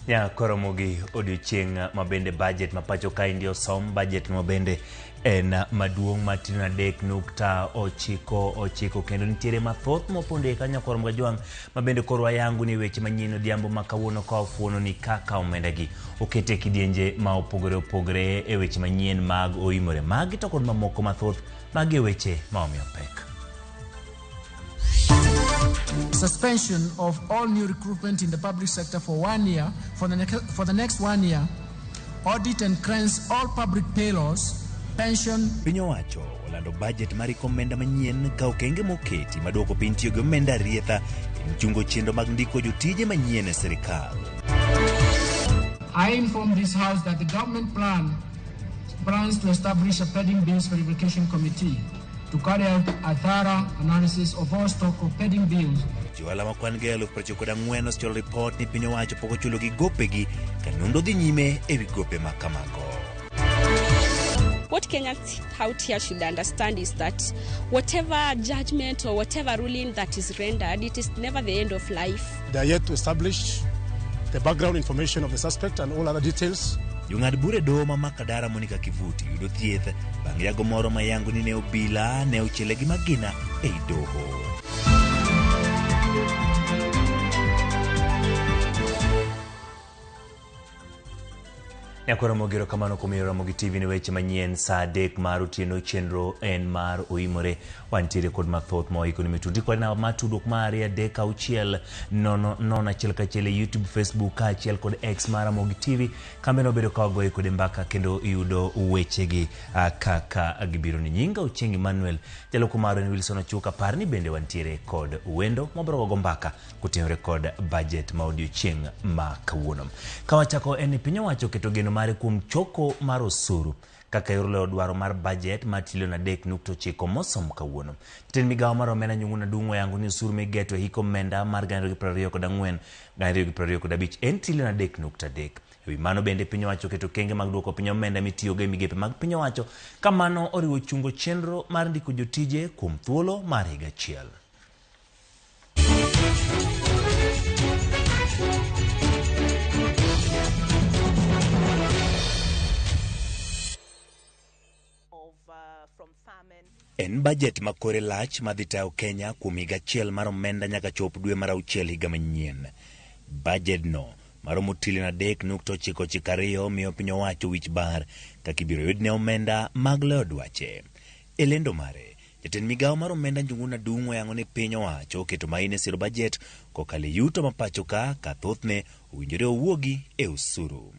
Ya koromogi odiochieng' mabende budget mapacho kae ndio som budget mabende en maduong' matin 3.99 kendo nitiere mathoth moponde kanyo koromo gajwang' mabende korwa yangu ni weche manyien odhiambo makawuono ka ofuono ni kaka omenda gi okete kidienje ma opogore e weche manyien mag oimore magi to kod mamoko mathoth magi weche maomiyo pek. Suspension of all new recruitment in the public sector for 1 year, for the next 1 year, audit and cleanse all public payrolls, pension. Piny owacho olando budget mar omenda manyien ka okenge moketi maduoko piny tiyo gi omenda rietha e chungo chenro mag ndiko jotije manyien e sirikal. I inform this House that the government plans to establish a pending bills verification committee to carry out a thorough analysis of all stock of pending bills. Joala makwan gi 94 osechulo report ni piny owacho pok ochulo gi gopegi ka nonro dhi nyime e wi gope ma kamago. What Kenyans out here should understand is that whatever judgment or whatever ruling that is rendered, it is never the end of life. They are yet to establish the background information of the suspect and all other details. Jong'ad bure doho ma Makadara Monica Kivuti yudo thieth bang' yago moro ma yango ni ne obila ne ochiele gi magina ei doho. Nyakoro gero kamano kumiyo Ramogi TV ni weche manyien saa 3 mar otieno chenro en mar oimore wantiere kod mathoth moiko ni mitundi kod na matudok mari 3-6-0-0 YouTube, Facebook achiel kod X mar Ramogi TV kambe no bedo ka goyo kod mbaka kendo yudo weche gi kaka gibiro ni nyinga Uchengi Manuel jalo kumaro ni Wilson Ochuka parni bende wantiere kod wendo mobro go mbaka kutenore kod budget ma odiochieng' ma kawuono kawachako en piny owacho keto geno mare kuom choko mar osuru kaka yorlo dwaro mar budget ma trilion 3.9 mosom kawuono. Jatend migawo mar omenda Njuguna Ndung'u yango ni osuru migeto hiko omenda mar 2024-2025 en trilion 3.3. Ewi mano bende piny owacho keto kenge mag duoko piny omenda mitiyo go e migepe mag piny owacho kamano oriwo chungo chenro mar ndiko jotije kuom thuolo mar higa achiel. En budget makore lach madhi tayo Kenya kuom higa achiel mar omenda nyaka chop dwe mar auchiel higa manyien. Budget no maromo trilion 3.92 miyo piny owacho wich bar kaka ibiro yudne omenda mag loyo dwache. E lendo mare, jatend migawo mar omenda Njuguna Ndung'u yango ni piny owacho keto maine siro budget kokalo yuto mapacho ka thothne owinjore owuogi e osuru.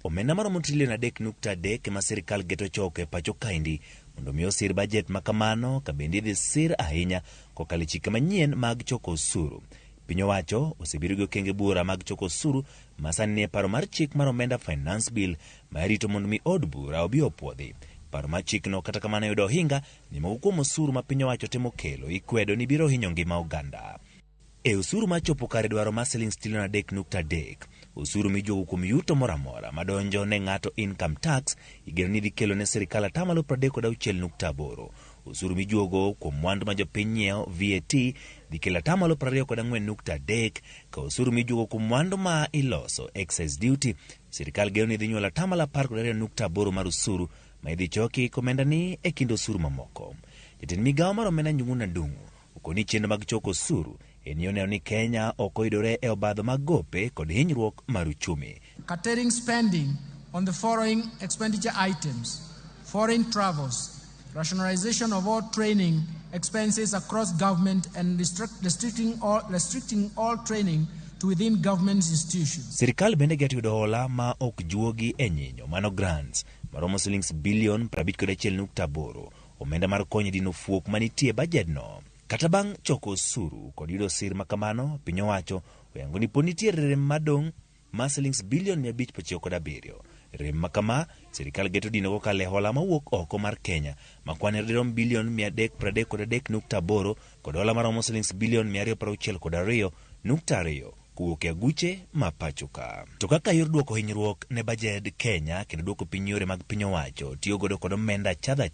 Omenda maromo trilion 3.3 ma sirikal geto choko e pacho kaindi mondo miyo sir budget makamano ka bende dhi sir ahinya kokalo chike manyien mag choko osuru. Piny owacho osebiro gi okenge bura mag choko osuru masani ne paro mar chik mar omenda finance bill ma rito mondo mi od bura obi opuodhi. Paro mar chikno kata kamano yudo ohinga ni moko kuom osuru ma piny owacho temo kelo ikwedo ni biro hinyo ngima oganda. E osuru ma chopo kare dwaro ma shillings trilion 3.3 osuru mijogo kuom yuto moramora madonjo ne ng'ato income tax igeno ni dhi kelo ne sirikal 36.8. Osuru mijogo kuom mwandu ma jopiny nyiewo VAT dhi kelo 24.3 ka osuru mijogo kuom mwandu ma iloso excise duty sirikal geno ni dhi nyuolo 12.8 mar osuru ma idhi choki komenda ni e kind osuru mamoko. Jatend migawo mar omenda Njuguna Ndung'u okoni chenro mag choko osuru eneo ni Kenya okoidore e obadho mag gope kod hinyruok mar uchumi. Curtailing spending on the following expenditure items: foreign travels, rationalization of all training expenses across government and restricting all training to within government institutions. Sirikal bende get yudo hola ma ok juogi e nyinyo mano grants maromo shillings billion 51.8 omenda mar konyo dino fuok manitie budget no. Kata bang' choko osuru kod yudo sir makamano piny owacho oyango ni ponitiere rem madong' ma shillings billion 597. Rem makama sirikal geto dino kokale hola mawuok oko mar Kenya makwane dirom billion 333.8 kod hola maromo shillings billion 262.2 kuwuok e aguche mapachoka. To kaka yor duoko hinyruok ne budget Kenya kendo duoko piny yore mag piny owacho tiyo godo kod omenda chadha.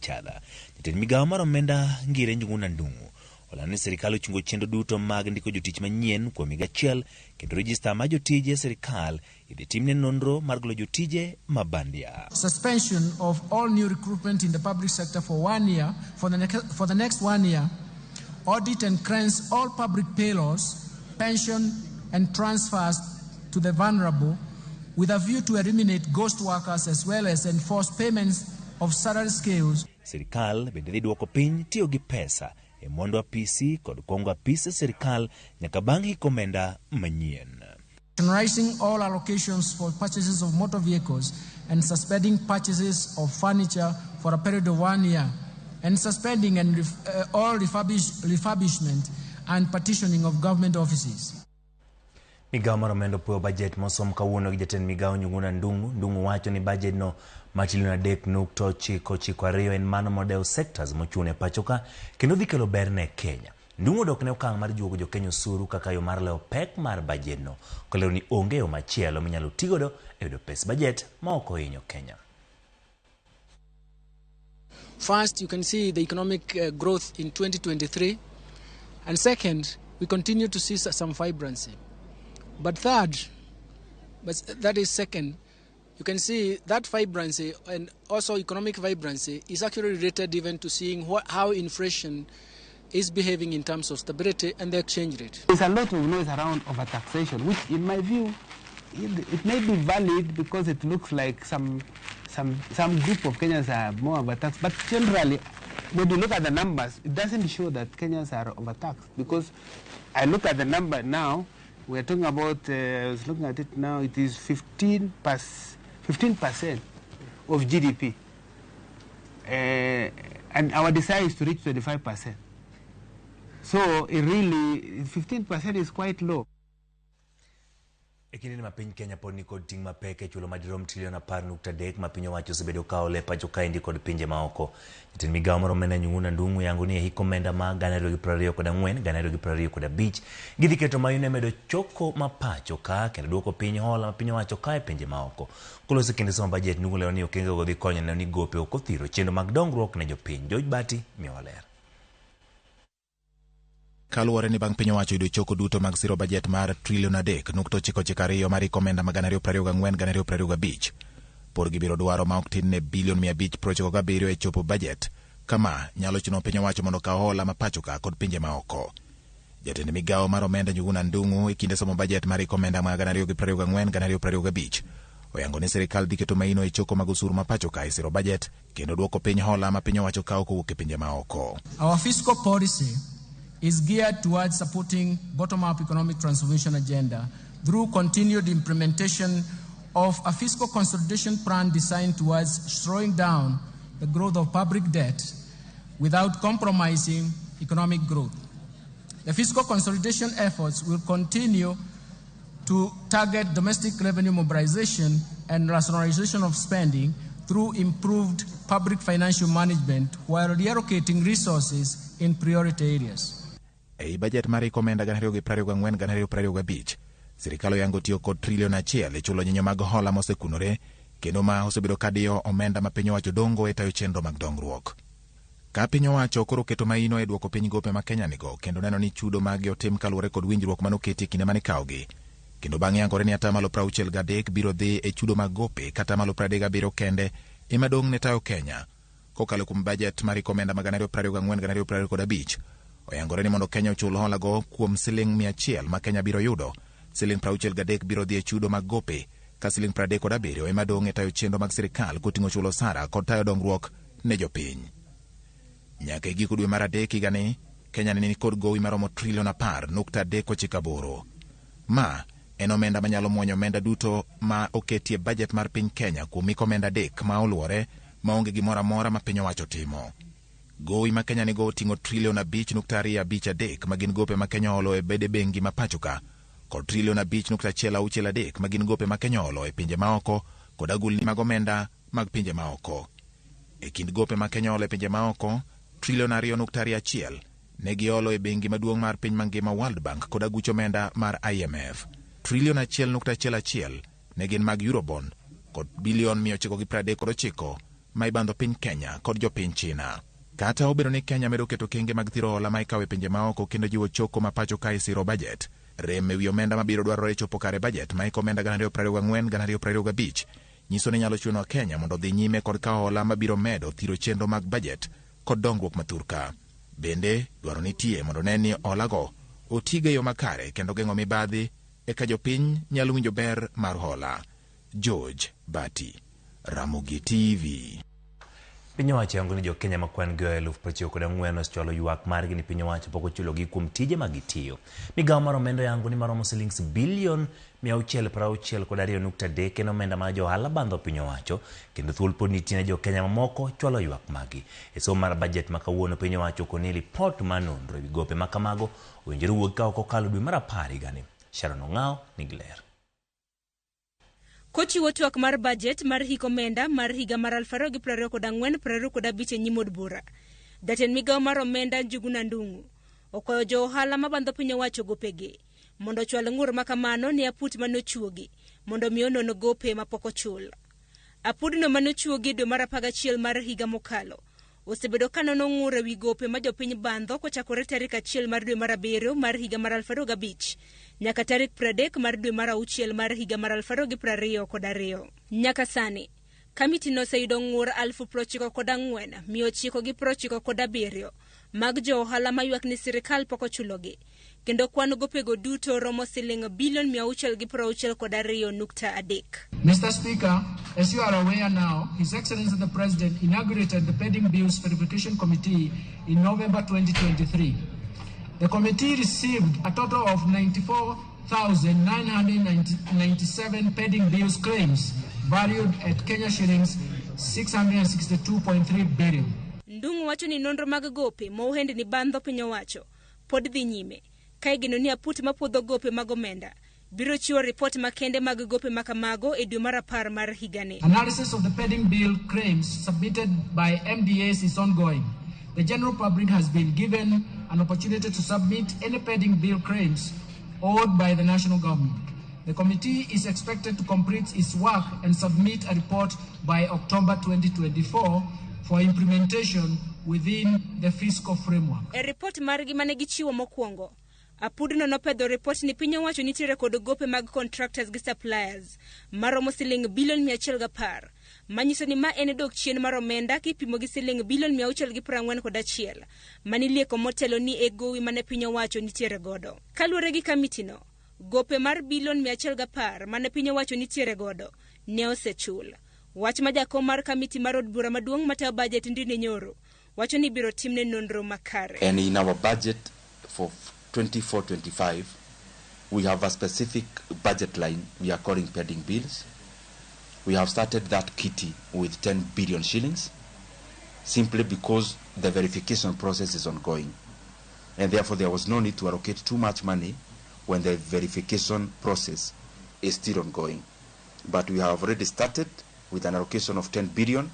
Jatend migawo mar omenda Ngire Njuguna Ndung'u olando ni sirikal ochungo chenro duto mag ndiko jotich manyien kuom higa achiel kendo rejista mar jotije sirikal idhi timne nonro mar golo jotije mabandia. Suspension of all new recruitment in the public sector for 1 year, for the next 1 year, audit and cleanse all public payrolls, pension and transfers to the vulnerable with a view to eliminate ghost workers as well as enforce payments of salary scales. Sirikal bende dhi duoko piny tiyo gi pesa e mondo apisi kod kongo apise sirikal nyaka bang' hiko omenda manyien. Rationalizing all allocations for purchases of motor vehicles and suspending purchases of furniture for a period of 1 year and suspending all refurbishment and partitioning of government offices. Migao mar omenda puoyo budget mosom kawuono gi jatend migao Njuguna Ndung'u wacho ni budget no matrilion 3.92 en mano modeo sectors mochune pachoka kendo dhi kelo ber ne Kenya. Ndung'u odok ne okang' mar juogo jo Kenya osuru kaka yo mar leo pek mar budget no kolero ni onge yo machielo minyalo tigodo e yudo pes budget ma ok ohinyo Kenya. First, you can see the economic growth in 2023, and second, we continue to see some vibrancy. But third, that is second, you can see that vibrancy and also economic vibrancy is actually related even to seeing how inflation is behaving in terms of stability and the exchange rate. There's a lot of noise around overtaxation, which in my view, it may be valid because it looks like some group of Kenyans are more overtaxed, but generally, when you look at the numbers, it doesn't show that Kenyans are overtaxed, because I look at the number now, we're talking about, I was looking at it now, it is 15% of GDP. And our desire is to reach 25%. So it really, 15% is quite low. Ekinde ni mapiny Kenya pod ni kod ting' mapek e chulo madirom trilion 10.3 ma piny owacho osebedo kao le pacho kaendi kod pinje maoko. Jatend migao mar omenda Njuguna Ndung'u yango ni e hiko omenda ma 2024 2025 gidhi keto mayune medo choko mapacho ka kendo duoko piny hola ma piny owacho ka e pinje maoko. Koloso kinde somo budget Ndung'u leo ni okenge go dhi konyo neno ni gope ok othiro chenro mag dongruok ne jopiny. George Bati miyowa ler. Kaluwore ni bang' piny owacho yudo choko duto mag siro budget mar 3.92 mar omenda mag 2024-2025 por gibiro dwaro ma ok tin ne bilion 597 e chopo budget kama nyalo chuno piny owacho mondo kaw hola ma pachoka kod pinje maoko. Jatend migao mar omenda Njuguna Ndung'u e kinde somo budget mar omenda mag 2024-2025 oyango ni sirikal dhi keto maino e choko mag osuru ma pachoka e siro budget kendo duoko piny hola ma piny owacho kaw kowuok e pinje maoko. Our fiscal policy is geared towards supporting bottom-up economic transformation agenda through continued implementation of a fiscal consolidation plan designed towards slowing down the growth of public debt without compromising economic growth. The fiscal consolidation efforts will continue to target domestic revenue mobilization and rationalization of spending through improved public financial management while reallocating resources in priority areas. Ei budget mar omenda 2024-2025, sirikal oyango tiyo kod trilion 1 e chulo nyinyo mag hola mosekunore kendo ma osebedo kadiyo omenda ma piny owacho dongo e tayo chenro mag dongruok. Ka piny owacho koro keto maino e duoko piny gope ma Kenya nigo kendo neno ni chudo mag otim kaluwore kod winjruok manoketi kinde mane kawgi, kendo bang' yangore ni atamalo 63 biro dhi e chudo mag gope kata atamalo 37 kende ema dong' ne tayo Kenya. Kokalo kuom budget mar omenda mag 2024-2025 oyangore ni mondo Kenya ochul hola go kuom siling 100 ma Kenya biro yudo, siling 63 biro dhi e chudo mag gope ka siling 37 ema dong' e tayo chenro mag sirikal koting'o chulo sara kod tayo dongruok ne jopiny. Nyaka e giko dwe mar adek higani, Kenya ni kod gowi maromo trilion 10.38. Ma en omenda manyalo muonyo omenda duto ma oketie budget mar piny Kenya kuom omenda 3 ma oluore maonge gimoro amora ma piny owacho timo. Gowi ma Kenya nigo oting'o trilion 5.253 ma gin gope ma Kenya olo e bede bengi ma pachoka kod trilion 5.163 ma gin gope ma Kenya olo e pinje maoko kod agulni mag omenda mag pinje maoko. E kind gope ma Kenya olo e pinje maoko, trilion 2.1 ne giolo e bengi maduong' mar piny mangima World Bank kod aguch omenda mar IMF. Trilion 1.11 ne gin mag Eurobond kod bilion 939 ma ibandho piny Kenya kod jopiny China. Kata obedo ni Kenya medo keto kenge mag thiro hola ma ikawe pinje maoko kendo jiwo choko ma pacho kae siro bajet, rem ewi omenda mabiro dwarore chopo kare bajet ma iko omenda 2024-2025 nyiso ni nyalo chuno Kenya mondo dhi nyime kod kawo hola mabiro medo thiro chenro mag bajet kod dongruok mathurka. Bende dwaro nitie mondo ne ni holago otiga yo makare kendo geng'o mibadhi eka jopiny nyalo winjo ber mar hola. George Bati, Ramogi TV. Piny owacho yango ni jo Kenya makwan go 94,000 oschwalo ywak margi ni piny owacho pok ochulogi kuom tije magitiyo. Migawo mar omenda yango ni maromo shillings bilion 662.3 kendo omenda ma jo ohala bandho piny owacho kendo thuol pod nitie ne jo Kenya mamoko chwalo ywak magi. E somo mar bajet ma kawuono piny owacho koni ripot ma nonro ewi gope ma kamago owinjore wuog ka ok okalo dwe mar 10 higani. Sharon Ong'ao nigi ler. Kochiwo twak mar budget mar hik omenda mar higa mar 2024-2025 e nyim od bura. Jatend migawo mar omenda Njuguna Ndung'u okwayo jo ohala mabandho piny owacho gopegi mondo ochwal ng'ur makamano ne aput manochuogi mondo miyo nono gope mapok ochul. Apudno manochuogi dwe mar 11 mar higa mokalo osebedo ka nono ng'ur ewi gope ma jopiny bandho kochakore tarik 1 mar dwe mar 7 mar higa mar 2005 nyaka tarik 30 mar dwe mar 6 mar higa mar 2022. Nyaka sani, kamiti no oseyudo ng'ur 94,997 mag jo ohala maywak ni sirikal pok ochulogi, kendo kwan gopego duto romo shiling bilion 662.3. Mr. Speaker, as you are aware now, His Excellency the President inaugurated the Pending Bills Verification Committee in November 2023. The committee received a total of 94,997 pending bills claims valued at Kenya shillings 662.3 billion. Ndung'u wacho ni nonro mag gope mohend ni bandho piny owacho pod dhi nyime, kae geno ni aput mapudho gope mag omenda biro chiwo ripot makende mag gope makamago e dwe mar 10 mar higani. Analysis of the pending bill claims submitted by MDAs is ongoing. The general public has been given an opportunity to submit any pending bill claims owed by the national government. The committee is expected to complete its work and submit a report by October 2024 for implementation within the fiscal framework. E report margi mane gichiwo mokwongo, apudno nopedho report ni piny owacho nitiere kod gope mag contractors gi suppliers maromo shiling bilion 110, manyiso ni ma en dok chien mar omenda kipimo gi shiling bilion 641 manilieko motelo ni e gowi mane piny owacho nitiere godo. Kaluwore gi kamiti no, gope mar bilion 110 mane piny owacho nitiere godo ne osechul. Wach ma jakom mar kamiti mar od bura maduong' matayo budget Ndine Nyoro wacho ni biro timne nonro makare. And in our budget for 24-25, we have a specific budget line we are calling pending bills. We have started that kitty with 10 billion shillings simply because the verification process is ongoing. And therefore there was no need to allocate too much money when the verification process is still ongoing. But we have already started with an allocation of 10 billion.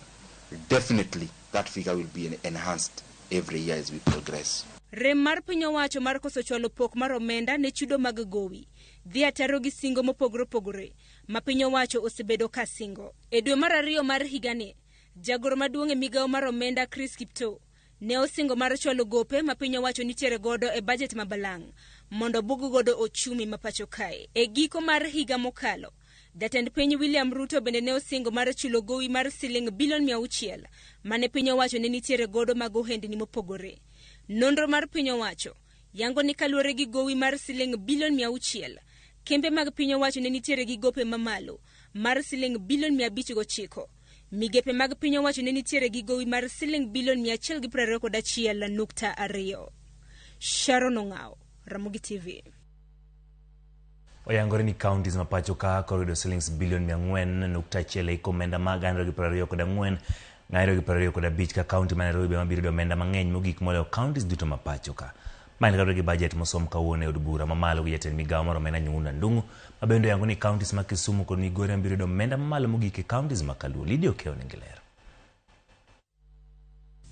Definitely that figure will be enhanced every year as we progress. Rem mar piny owacho mar koso chwalo pok mar omenda ne chudo mag gowi dhi ataro gi singo mopogore opogore ma piny owacho osebedo ka singo. E dwe mar 2 mar higani, jagoro maduong' e migawo mar omenda Chris Kipto ne osingo mar chwalo gope ma piny owacho nitiere godo e budget mabalang' mondo bug godo ochumi mapacho kae. E giko mar higa mokalo, jatend piny William Ruto bende ne osingo mar chulo gowi mar shiling bilion 600 mane piny owacho ne nitiere godo mag ohendni mopogore. Nonro mar piny owacho yango ni kaluwore gi gowi mar shiling bilion 600, kembe mag piny owacho ne nitiere gi gope mamalo mar shiling bilion 509. Migepe mag piny owacho ne nitiere gi gowi mar shiling bilion 121.2. Sharon Ong'ao, Ramogi TV. Oyangore ni counties mapacho ka korido shillings bilion 400.1 iko omenda mag 2024 2025 ka county ma Nairobi mabiro omenda mang'eny mogik moloyo counties duto mapacho ka. Mane kaluwore gi budget mosom kawuono e od bura mamalo gi jatend migawo mar omenda Njuguna Ndung'u mabende yango ni counties ma Kisumu kod Migori biro omenda mamalo mogik e counties ma Kaluo. Lidio Keo nigi ler.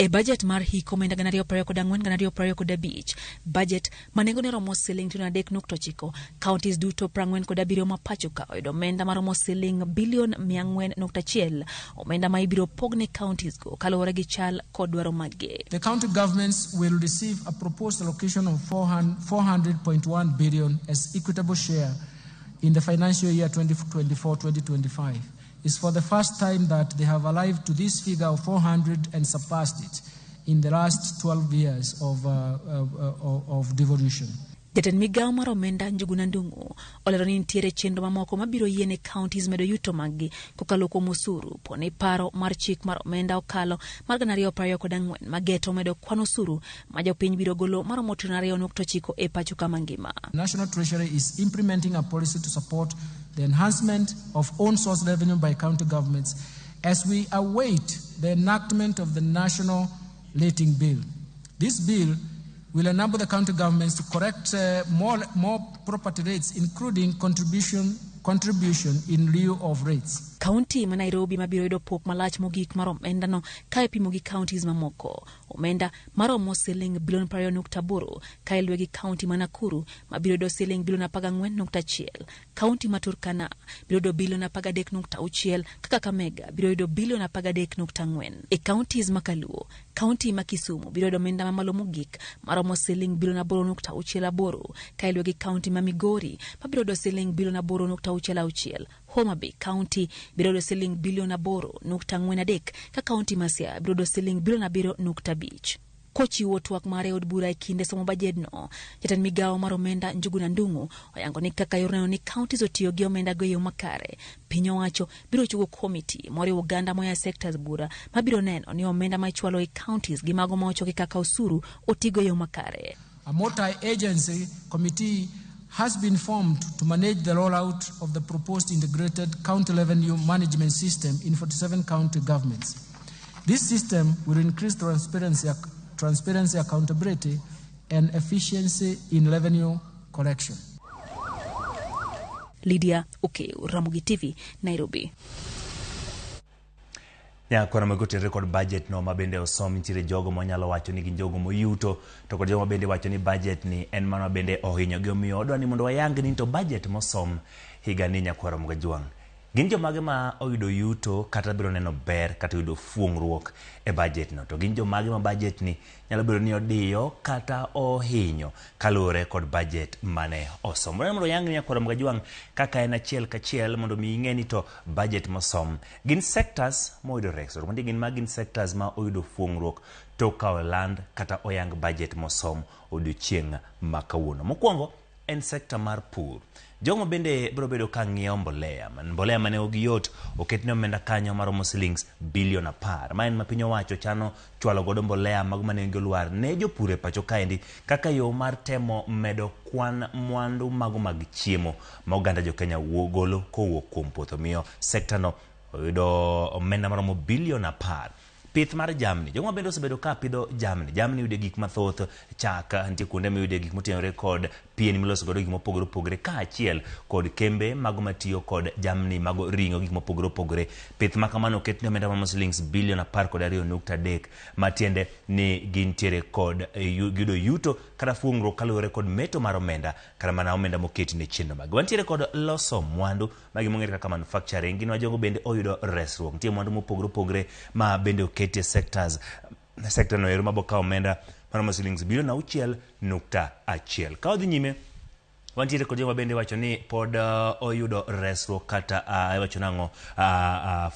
E budget mar hiko omenda 2024-2025, budget manengone romo siling $3.9, counties duto 47 ma pacho ka oyudo omenda maromo siling bilion 400.1, omenda ma ibiro pogne counties go kaluwore gi chal kod dwaro maggi. The county governments will receive a proposed allocation of 400.1 billion as equitable share in the financial year 2024-2025. It's for the first time that they have arrived to this figure of 400 and surpassed it in the last 12 years of devolution. Jatend migao mar omenda Njuguna Ndung'u olero ni nitiere chenro mamoko mabiro yiene counties medo yuto maggi kokalo kuom osuru pone paro mar chik mar omenda okalo mar 2024 mageto medo kwan osuru ma jopiny biro golo maromo $2.9 e pacho ka mangima. National Treasury is implementing a policy to support the enhancement of own source revenue by county governments as we await the enactment of the National Rating Bill. This bill will enable the county governments to correct more property rates, including contribution in lieu of rates. County ma Nairobi mabiro yudo pok malach mogik mar omenda no ka ipimo gi counties mamoko. Omenda maromo siling bilion 20.8 ka iluwe gi county ma Nakuru mabiro yudo siling bilion 14.1. County ma Turkana biro yudo bilion 13.6 kaka Kakamega biro yudo bilion 13.4. E counties ma Kaluo, county ma Kisumu biro yudo omenda mamalo mogik maromo siling bilion 8.68 ka iluwe gi county ma Migori mabiro yudo siling bilion 8.66. Homa Bay County biro yudo siling bilion 8.43 ka county ma Siaya biro yudo siling bilion 7.5. Kochiwo twak mare od bura e kinde somo bajedno, jatend migao mar omenda Njuguna Ndung'u oyango ni kaka yorno ni counties otiyo gi omenda go yo makare. Piny owacho biro chugo committee moriwo oganda moya sectors bura mabiro neno ni omenda ma ichwalo e counties gi mago ma ochoki kaka osuru otigo yo makare. A multi-agency committee has been formed to manage the rollout of the proposed integrated county revenue management system in 47 county governments. This system will increase transparency, accountability, and efficiency in revenue collection. Lydia Okeo, Ramogi TV, Nairobi. Nyakwana magote record budget no mabende osom nitire jogo monyalo wacho ni jogo moyuto to kod jogo mabende wacho ni budget ni en mano mabende ohinyo gi omiyo odwa ni mondo wayang ni to budget mosom higa ni nyakwara Mugajwang. Gin jomage ma oyudo yuto kata biro neno ber kata yudo fuongruok e budget no, to gin jomage ma budget ni nyalo biro ni odiyo kata ohinyo kaluwore kod budget mane osom. Mondo yang ni nyakwara Mugajwang kaka en achiel kachiel mondo mi ing'e ni to budget mosom gin sectors moyudo resor mondo gin magin sectors ma oyudo fuongruok to ka land kata oyang budget mosom odiochieng' makawuono. Mokwongo en sector mar pur. Jogo bende biro bedo ka ng'iewo mbolea mane ogiyot oketne omenda kanyo maromo shillings bilion 10. Ma en ma piny owacho chano chwalo godo mbolea mago mane ngolwar ne jopur e pacho kaendi kaka yo mar temo medo kwan mwandu mago mag chiemo ma oganda jo Kenya golo kowuok kuom puotho. Miyo sector no oyudo omenda maromo bilion 10. Pith mar jamni. Jogo bende osebedo ka pidho jamni. Jamni yude gik mathoth, chak, nitie kuonde miyude gik motenore kod pien miloso godo gik mopogore opogore ka achiel kod kembe mago matiyo kod jamni mago ringo gik mopogore opogore. Pith makamano oketne omenda maromo shillings bilion 12.3 matiende ni gintiere kod yudo yuto kata fuongruok kaluwore kod meto mar omenda kata mana omenda moketi ne chenro mag. Wantiere kod loso mwandu magi mong'ere kaka manufacturing. Gin jogo bende oyudo resruok. Nitie mwandu mopogore opogore ma bende oketi sectors. Sector no ero maboka omenda maromo shillings bilion 6.1. Ka odhi nyime wantiere kod jogo bende wacho ni pod oyudo resruok kata wacho nango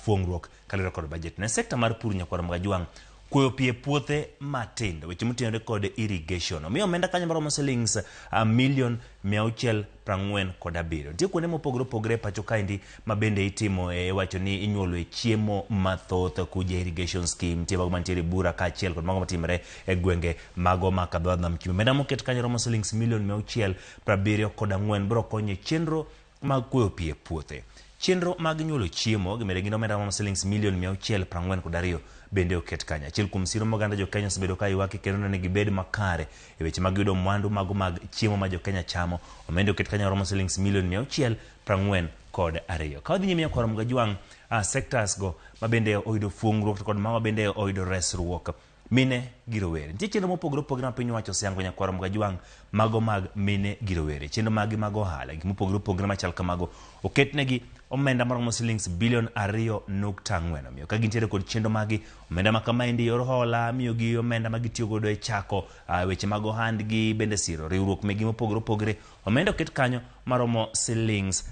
fuongruok kaluwore kod budget. Na sector mar pur nyakwara Mugajwang kuoyo pie puothe matindo weche motenore kod irrigation. Omiyo omenda kanyo maromo shillings milion 647. Nitie kuonde mopogore opogore pacho kaendi ma bende itimo wacho ni inyuolo e chiemo mathoth kuja irrigation scheme. Nitie mago mantiere bura ka achiel kod mago matimre e gwenge mago ma kadho nam chumbi. Omenda moket kanyo romo shillings milion 674 biro konyo chenro mag kuoyo pie puothe. Chenro mag nyuolo chiemo gimere gin omenda maromo shillings milion 642 bende oket kanya. Achiel kuom siro moganda jo Kenya osebedo ka ywak kendo ne gibed makare e weche mag yudo mwandu mago mag chiemo ma jo Kenya chamo. Omenda oket kanya romo shillings milion 642. Ka odhi nyime nyakwara Mugajwang sectors go ma bende oyudo fuongruok kod ma bende oyudo resruok. mine gi rowere. Nitie chenro mopogore opogore ma piny owacho oseyango nyakwaro Mgajwang' mago mag mine gi rowere. Chenro magi mag ohala gik mopogore opogore machal kamago oketnegi omenda maromo shillings bilion 2.4. Omiyo ka gintiere kod chenro magi omenda ma kamaendi yor hola miyo gi omenda ma gitiyo godo e chako weche mag ohandgi bende siro riwruok megi mopogore opogore. Omenda oket kanyo maromo shillings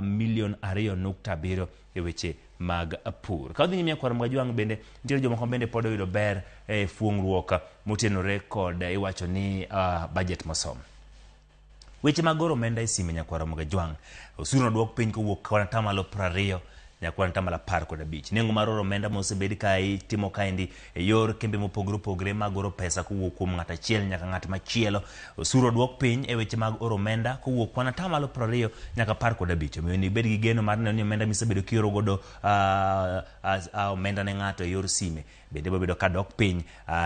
milion 2.7 e weche mag pur. Ka odhi nyime nyakwaro Mgajwang' bende nitiere jomoko bende pod oyudo ber e fuong'ruok motenore kod iwacho ni budget mosom. Weche mag oro omenda e sime nyakwaro Mgajwang', osuru nodwok piny kowuok kod 20% nyakwa 15. Nengo mar oro omenda mosebed ka itimo kaendi e yor kembe mopogore opogore mag oro pesa kowuok kuom ng'at achiel nyaka ng'at machielo. Osuru odwok piny e weche mag oro omenda kowuok kod 20% nyaka 15. Omiyo ni bed gi geno mar neno ni omenda misebedo kioro godo omenda ne ng'ato e yor sime bende bedo ka dok piny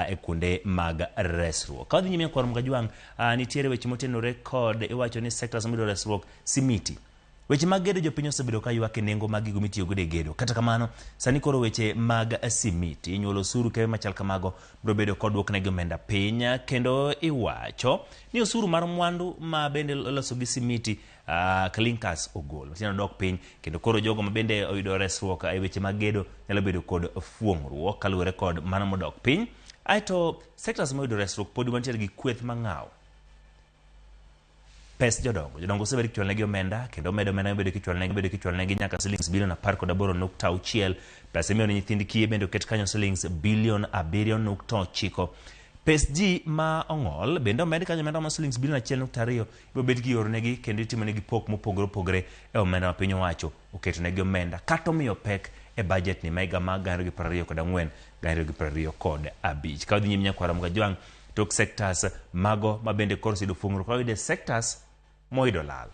e kuonde mag resruok. Ka odhi nyime nyakwaro Mgajwang', nitiere weche motenore kod iwacho ni sectors mido resruok simiti. Weche mag gedo jopiny osebedo ka ywak e nengo mag gigo mitiyo godo e gedo. Kata kamano, sani koro weche mag simiti inyuolo osuru kembe machal kamago biro bedo kod dwok ne omenda piny, kendo iwacho ni osuru mar mwandu ma bende loso gi simiti Clinkas ogol tieno dok piny, kendo koro jogo ma bende oyudo resruok e weche mag gedo nyalo bedo kod fuong'ruok kaluwore kod mano modok piny. Aito sectors moyudo resruok pod mantiere gi kweth mang'aw. Pes jodongo osebedo kichwalnegi omenda, kendo medo omenda bedo kichwalnegi nyaka shillings bilion 18.6. Pesa miyo nyithind kiye bende oket kanyo shillings bilion 7.9. Pes ji ma ong'ol bende omed kanyo omenda ma shillings bilion 1.2 ibiro bet giornegi, kendo itimonegi pok mopogore opogore e omenda ma piny owacho oketonegi omenda kata omiyo pek e budget ni maiga mag 2024 2025. Ka odhi nyime nyakwaro Mgajwang', tok sectors mago ma bende koro sido fuong'ruok oyude sectors moido lal.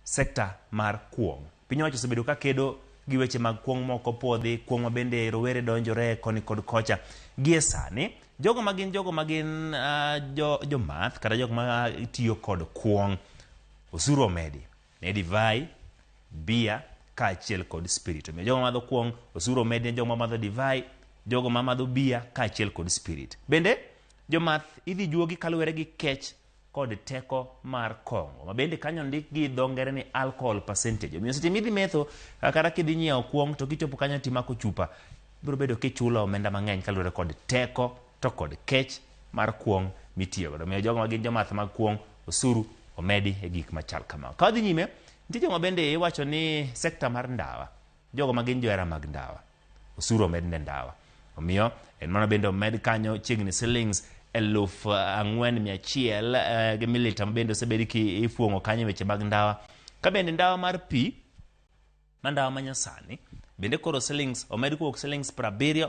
Sekta mar kuong'. Piny owacho osebedo ka kedo gi weche mag kuong' moko podhi, kuong' ma bende rowere donjore koni kod kocha. Gie sani, jogo magin jomath kata jogo ma tiyo kod kuong', osuru omedi ne divai, bia kaachiel kod spirit. Jogo madho kuong' osuru omedi ne jogo madho divai, jogo madho bia kaachiel kod spirit. Bende jomath idhi juogi kaluwere gi kech kod teko mar kong'o ma bende kanyo ndik gi dho ngere ni alcohol percentage. Omiyo seche midhi metho kata kidhi nyiewo kuong' to kichopo kanyo timako chupa, biro bedo kichulo omenda mang'eny kaluwore kod teko to kod kech mar kuong' mitiyo godo. Omiyo jogo magin jomath mag kuong' osuru omedi e gik machal kama. Ka odhi nyime, nitie jogo bende iwacho ni sekta mar ndawa, jogo magin johera mag ndawa, osuru omed ne ndawa. Omiyo en mano bende omed kanyo chiegni shillings 4,100 gi mililita bende osebedi ki ifuong'o kanyo weche mag ndawa. Ka bende ndawa mar pi ma ndawa manyasani bende koro shillings omed kuok shillings 70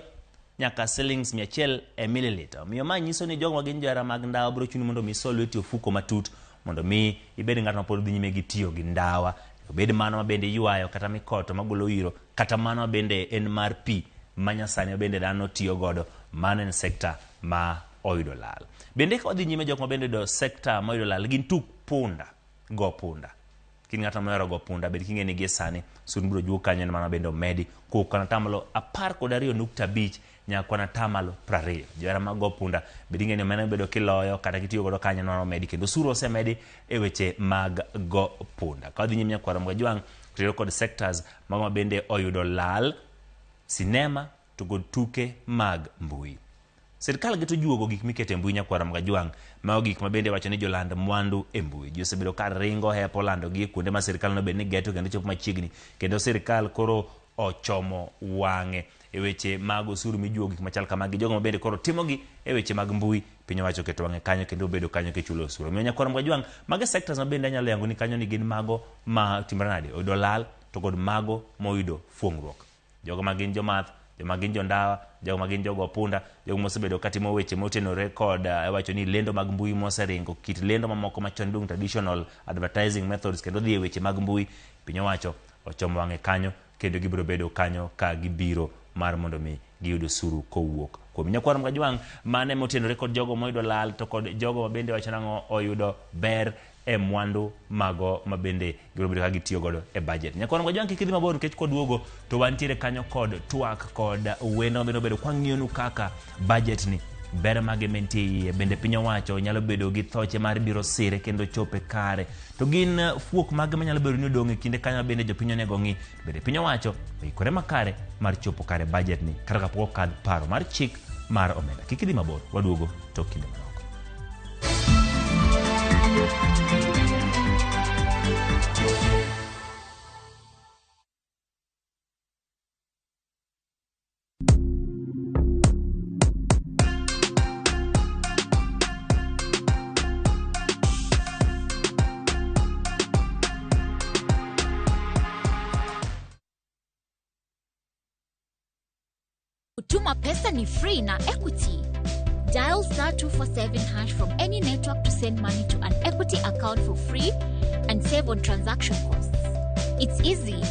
nyaka shillings 100 e mililita. Omiyo ma nyiso ni jogo magin johera mag ndawa biro chuni mondo mi sol lweti ofuko matut mondo mi ibed ng'at ma pod dhi nyime gi tiyo gi ndawa. Obed mano ma bende ywayo kata mikoto magolo iro, kata mano bende en mar pi manyasani bende dhano tiyo godo. Mano en sekta ma oyudo lal. Bende ka odhi nyime jok ma bende do sekta ma oyudo lal gin tuk punda, go punda. Kin ng'at ma go punda bed king'e ni gie sani sun biro juo kanyo mano bende omedi kowuok kana tamalo 12.5 nyaka na tamalo 20. Johera mag go punda bed king'e ni omenda bedo kiloyo kata kitiyo godo kanyo mano omedi, kendo suru osemedi e weche mag go punda. Ka odhi nyime nyakwaro Mgajwang' tiyo kod sectors ma bende oyudo lal: sinema to kod tuke mag mbui. Sirkal geto juogo gik mikete mbui nyakwaro Mgajwang', ma gik ma bende wacho ni joland mwandu e mbui. Ji osebedo ka ringo hepo lando gi kuonde ma sirkal no bed ni geto kendo chopo machiegni, kendo sirkal koro ochomo wang'e e weche mag osuru mijuogo gik machal kamagi. Jogo ma bende koro timogi e weche mag mbui piny owacho keto wang'e kanyo kendo bedo kanyo kichulo osuru. Omiyo nyakwaro Mgajwang', mage sectors ma bende anyalo yango ni kanyo ni gin mago ma timore nade oyudo lal to kod mago moyudo fuong'ruok. Jogo magin jomath, jogo magin jondawa, jogo magin jogo punda, jogo mosebedo katimo weche motenore kod wacho ni lendo mag mbui moseringo, kit lendo mamoko machon dung traditional advertising methods, kendo dhi e weche mag mbui piny owacho ochomo wang'e kanyo, kendo gibiro bedo kanyo ka gibiro mar mondo mi giyud osuru kowuok kuom nyakwaro Mgajwang'. Mane motenore kod jogo moyudo lal to kod jogo ma bende wacho nang'o oyudo ber e mwandu mago mabende gibiro bedo ka gitiyo godo e budget. Nyakwana Mogajwang' kik idhi mabor nikech kwaduogo to wantiere kanyo kod twak kod wendo mabiro bedo kwang'iyonu kaka budget ni ber mage mentie iye, bende piny owacho nyalo bedo gi thoche mar biro sire kendo chope kare, to gin fuok mage manyalo bedo ni odong' e kinde kanyo bende jopiny onego ng'i, bende piny owacho oikore makare mar chopo kare budget ni kata kapok okadh paro mar chik mar omenda. Kik idhi mabor, waduogo tok kinde manok. Kutuma pesa ni free na Equity. Dial *247# from any network to send money to an Equity account for free and save on transaction costs. It's easy.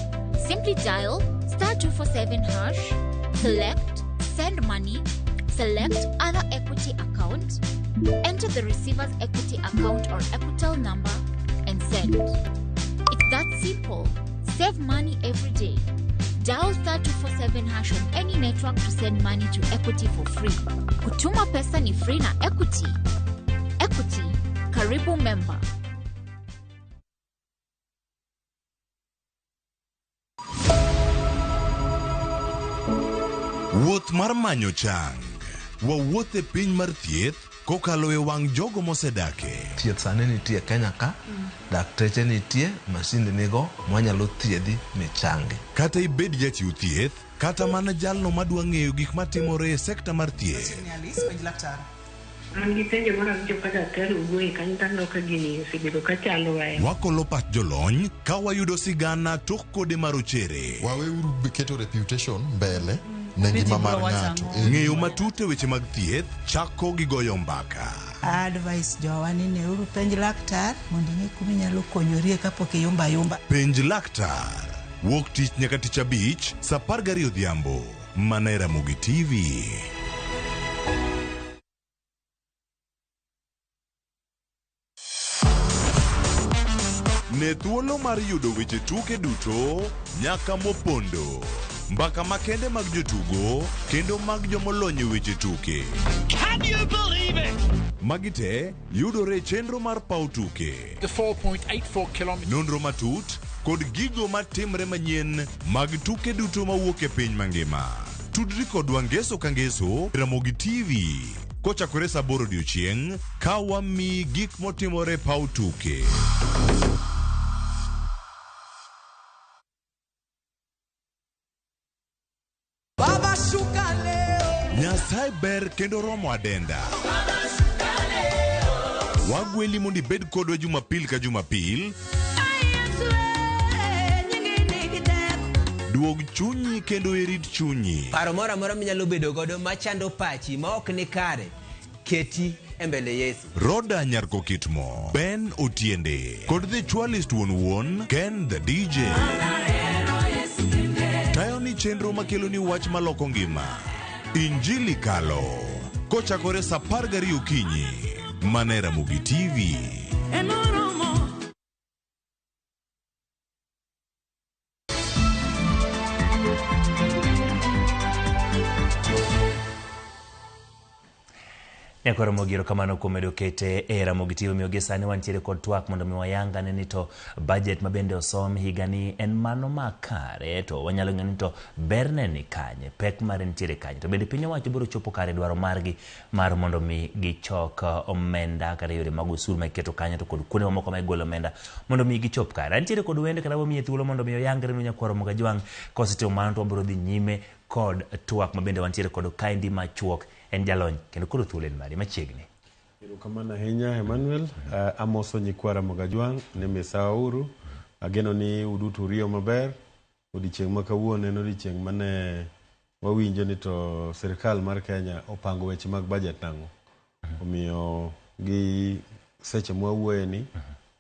Simply dial *247#, select send money, select other Equity account, enter the receiver's Equity account or Equitel number and send. It's that simple. Save money every day. Dial *247# on any network to send money to Equity for free. Kutuma pesa ni free na Equity. Equity, karibu member. Wuoth mar manyo chang. Wawuoth e piny mar thieth kokalo e wang' jogo mosedake. Thieth sani nitie Kenya ka, dakteche nitie, masinde nigo mwanyalo thiedhi ni changi. Kata ibed jachiw thieth, kata mana jalno madwa ng'eyo gik matimore e sekta mar thieth. Wakolo pach jolony ka wayudo sigana tok kode marochere. Waweuru keto reputation mbele ne ngima mar ng'ato. Ng'eyo matut e weche mag thieth chako gi goyo mbaka. Advice jowani ne uru penj laktar mondo ing'e kuma inyalo konyorie kapok iyumba. Penj laktar. Wuok tich nyaka tich abich, saa 12 odhiambo. Mana e Ramogi TV. Ne thuolo mar yudo weche tuke duto nyaka mopondo. Mbaka makende mag jotugo kendo mag jomolony e weche tuke. Can you believe it? Magite yudore chenro mar paw tuke. The 4.84 km. Nonro matut kod gigo matimre manyien mag tuke duto mawuok e piny mangima. Tudri kodwa ngeso ka ngeso Ramogi TV. Kochakore saa 8 odiechieng' ka wami gik motimore paw tuke. Nyasaye ber kendo romo adenda. Wagweli mondi bed kodwa Jumapil ka Jumapil. Duog chunyi kendo erit chunyi. Paro mora mora minyalo bedo godo machando pachi ma ok ni kare. Keti embele Yesu. Roda Nyarko Kitmo, Ben Otiende, kod the Chwalist Won Ken the DJ. Tayo ni chenro makelo ni wach maloko ngima. Injili kalo. Kochakore saa 12 okinyi. Mana e Ramogi TV. Nyakoro mogiro kamano kumedo kete e Ramogi TV miyogi sani wantiere kod twak mondo mi wayanga ni to budget mabende osom higani en mano makare to wanyalo ng'ani to berne ni kanye pek mare nitiere kanye to bende piny owacho biro chopo kare dwaro margi mar mondo mi gichok omenda kata yore mag osuru ma iketo kanye to kod kuonde mamoko ma igolo omenda mondo mi gichop kare. Antiere kod wende kata wamiye thuolo mondo mi oyangre ni Nyakwaro Mogajwang' kosetimo mano to wabiro dhi nyime kod twak mabende wantiere kod kaindi machuok en jalony kendo koro thuolo en mari machiegni. Erokamano ahinya Emmanuel. Amoso Nyakwaro Mogajwang' ne mesauru. Ageno ni uduto uriyo maber. Odiochieng' ma kawuono en odiochieng' mane wawinjo ni to sirkal mar Kenya opango weche mag budget nango. Omiyo gi seche mwawuoye ni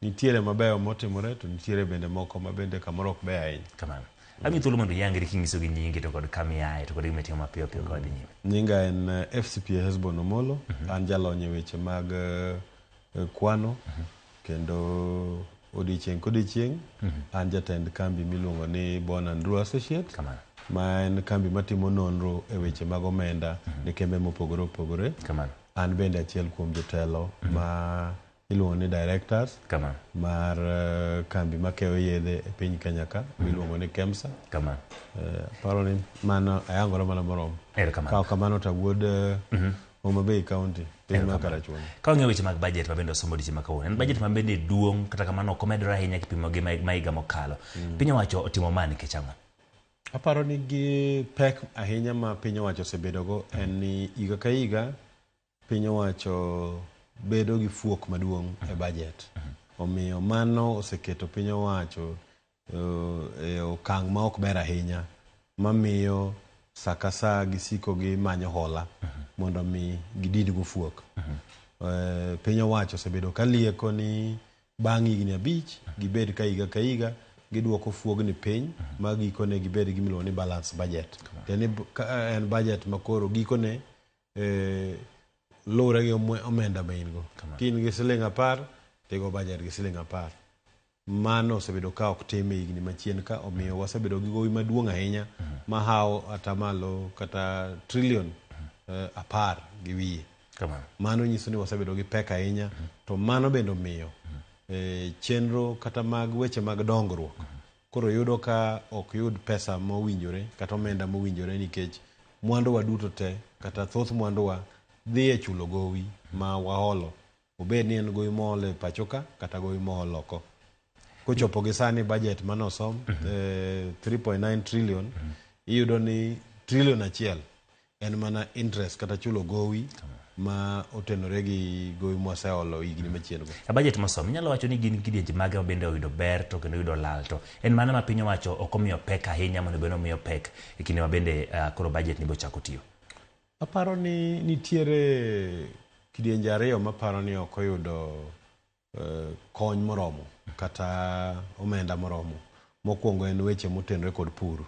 nitiere mabeyo motimore to nitiere bende moko mabende kamoro ok beyo ahinya. Kamano. Ami thuolo mondo yangri kingiso gi nyingi to kod kamiaye to kod gimetimo mapiyo piyo kod nyime. Nyinga en FCPA Hesbon Omolo. An jalony e weche mag kwano kendo odiochieng' kodiochieng' an jatend kambi miluongo ni Bon Andrew Associates ma en kambi matimo nonro e weche mag omenda ne kembe mopogore opogore. An bende achiel kuom jotelo ma iluongo ni directors mar kambi makeyo yedhe e piny Kenya ka miluongo ni KEMSA. Paro ni mano ayangora mana moromo. Ka kamano to wuod Homa Bay County piny ma Karachuonyo. Ka ng'e weche mag budget ma bende osomo diche makawuono. En budget ma bende duong' kata kamano ok omedore ahinya kipimo gi higa mokalo. Piny owacho otimo mani nikech ang'o? Aparo ni gi pek ahinya ma piny owacho osebedogo en ni higa ka higa piny owacho bedo gi fuok maduong' e budget. Omiyo mano oseketo piny owacho e okang' ma ok ber ahinya mamiyo saka sa gisiko gi manyo hola mondo mi gidid go fuok. Piny owacho osebedo ka lieko ni bang' higni 5 gibed ka higa giduoko fuogni piny ma gikone gibed gi miluongo ni balance budget. En budget makoro gikone lure gi omenda ma in go. Kin gi siling 10 tigo budget gi siling 10. Mano osebedo ka ok tim e higni machien ka, omiyo wasebedo gi gowi maduong' ahinya ma hawo atamalo kata trilion 10 gi wiye. Mano nyiso ni wasebedo gi pek ahinya, to mano bende omiyo chenro kata mag weche mag dongruok koro yudo ka ok yud pesa mowinjore kata omenda mowinjore, nikech mwanduwa duto te kata thoth mwanduwa dhi e chulo gowi ma waholo, obed ni en gowi mohol e pachoka kata gowi mohol oko. Kochopo gi sani budget manosom 3.9 trillion, iyudo ni trillion achiel en mana interest kata chulo gowi ma otenore gi gowi mwaseholo higni machien go. A budget mosom inyalo wacho ni gin kidienje mage bende oyudo ber to kendo oyudo lal, to en mana ma piny owacho ok omiyo pek ahinya mondo bende omiyo pek e kinde ma bende koro budget ni bo chako tiyo? Aparo ni nitiere kidienje ariyo maparo ni ok oyudo kony moromo kata omenda moromo. Mokwongo en weche motenore kod pur.